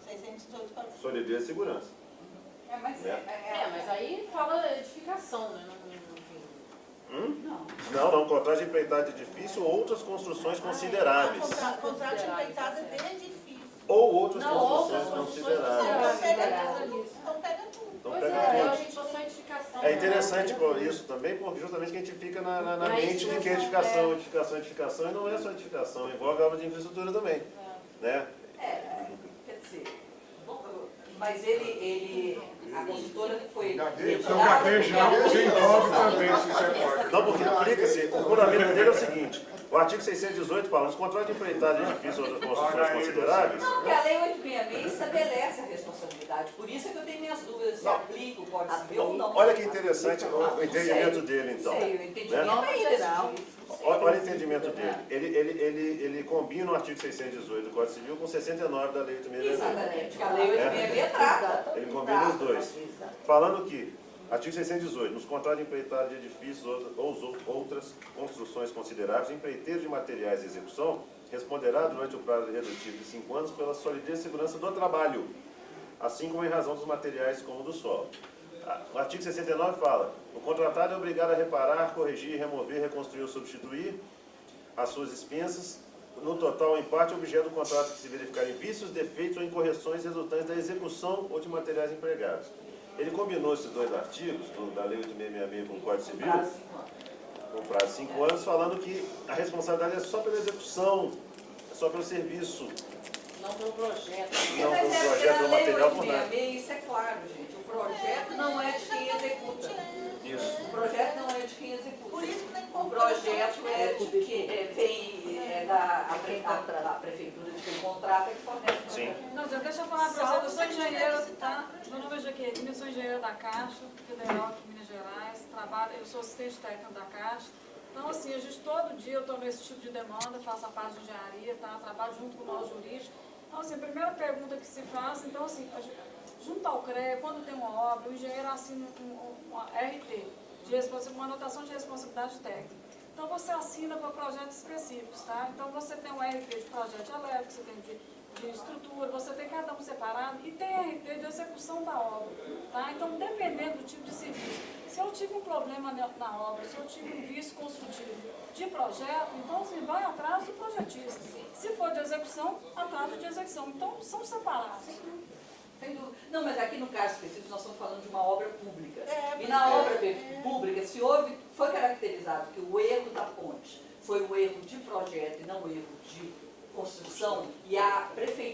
618 Código Civil. Solidez e segurança. Mas aí fala edificação, né? Não, Não, contrato de empreitada de edifício ou outras construções consideráveis. Contrato de empreitada de edifício. Ou outras Não, construções outras consideráveis. Então pega tudo. Então pega tudo. Então Pois pega é, eu tudo. acho que só edificação. É interessante por isso também, porque justamente que a gente fica na mente de que é edificação, edificação, e não é só edificação, envolve obra de infraestrutura também. Né? Quer dizer, mas a consultora foi... Então, gaguejão desenvolve também, se você pode. Não, porque aplica-se, o fundamento dele é o seguinte, o artigo 618 fala, nos contratos de empreitada de edifício ou outras construções consideráveis... Não, porque a lei 866 estabelece a responsabilidade, por isso é que eu tenho minhas dúvidas se aplica o Código Civil ou não. Olha que interessante o entendimento dele, então. Sei, o entendimento é geral. Olha o entendimento dele. Ele combina o artigo 618 do Código Civil com 69 da Lei 866. Exatamente, porque a Lei 866 trata. Ele combina os dois. Falando que, artigo 618, nos contratos de empreitada de edifícios ou outras construções consideráveis, empreiteiro de materiais de execução responderá durante o prazo redutivo de 5 anos pela solidez e segurança do trabalho, assim como em razão dos materiais como do solo. O artigo 69 fala, o contratado é obrigado a reparar, corrigir, remover, reconstruir ou substituir as suas expensas, no total ou em parte, objeto do contrato que se verificarem vícios, defeitos ou incorreções resultantes da execução ou de materiais empregados. Ele combinou esses dois artigos, da Lei 8666 com o Código Civil, com prazo de 5 anos, falando que a responsabilidade é só pela execução, é só pelo serviço. Não pelo projeto. Não pelo projeto do material, por nada. Isso é claro, gente. O projeto não é de quem executa. Isso. O projeto não é de quem executa. Por isso que tem O projeto é de que vem da prefeitura de quem contrata que fornece. Sim. Não, deixa eu falar para você, eu sou engenheira, tá? Meu nome é Jaqueline, eu sou engenheira da Caixa Federal aqui em Minas Gerais, eu sou assistente técnica da Caixa. Então, assim, a gente todo dia eu estou nesse tipo de demanda, faço a parte de engenharia, tá? Trabalho junto com o nosso jurídico. Então, assim, a primeira pergunta que se faz, então, assim, junto ao CREA, quando tem uma obra, o engenheiro assina uma RT, uma anotação de responsabilidade técnica. Então, você assina para projetos específicos, tá? Então, você tem um RT de projeto elétrico, você tem de estrutura, você tem cada um separado e tem RT de execução da obra, tá? Então, dependendo do tipo de serviço, se eu tive um problema na obra, se eu tive um vício construtivo de projeto, então, assim, vai atrás do projetista. Se for de execução, atrás do de execução. Então, são separados. Não, mas aqui no caso específico nós estamos falando de uma obra pública. E na obra pública, se foi caracterizado que o erro da ponte foi um erro de projeto e não um erro de construção, e a prefeitura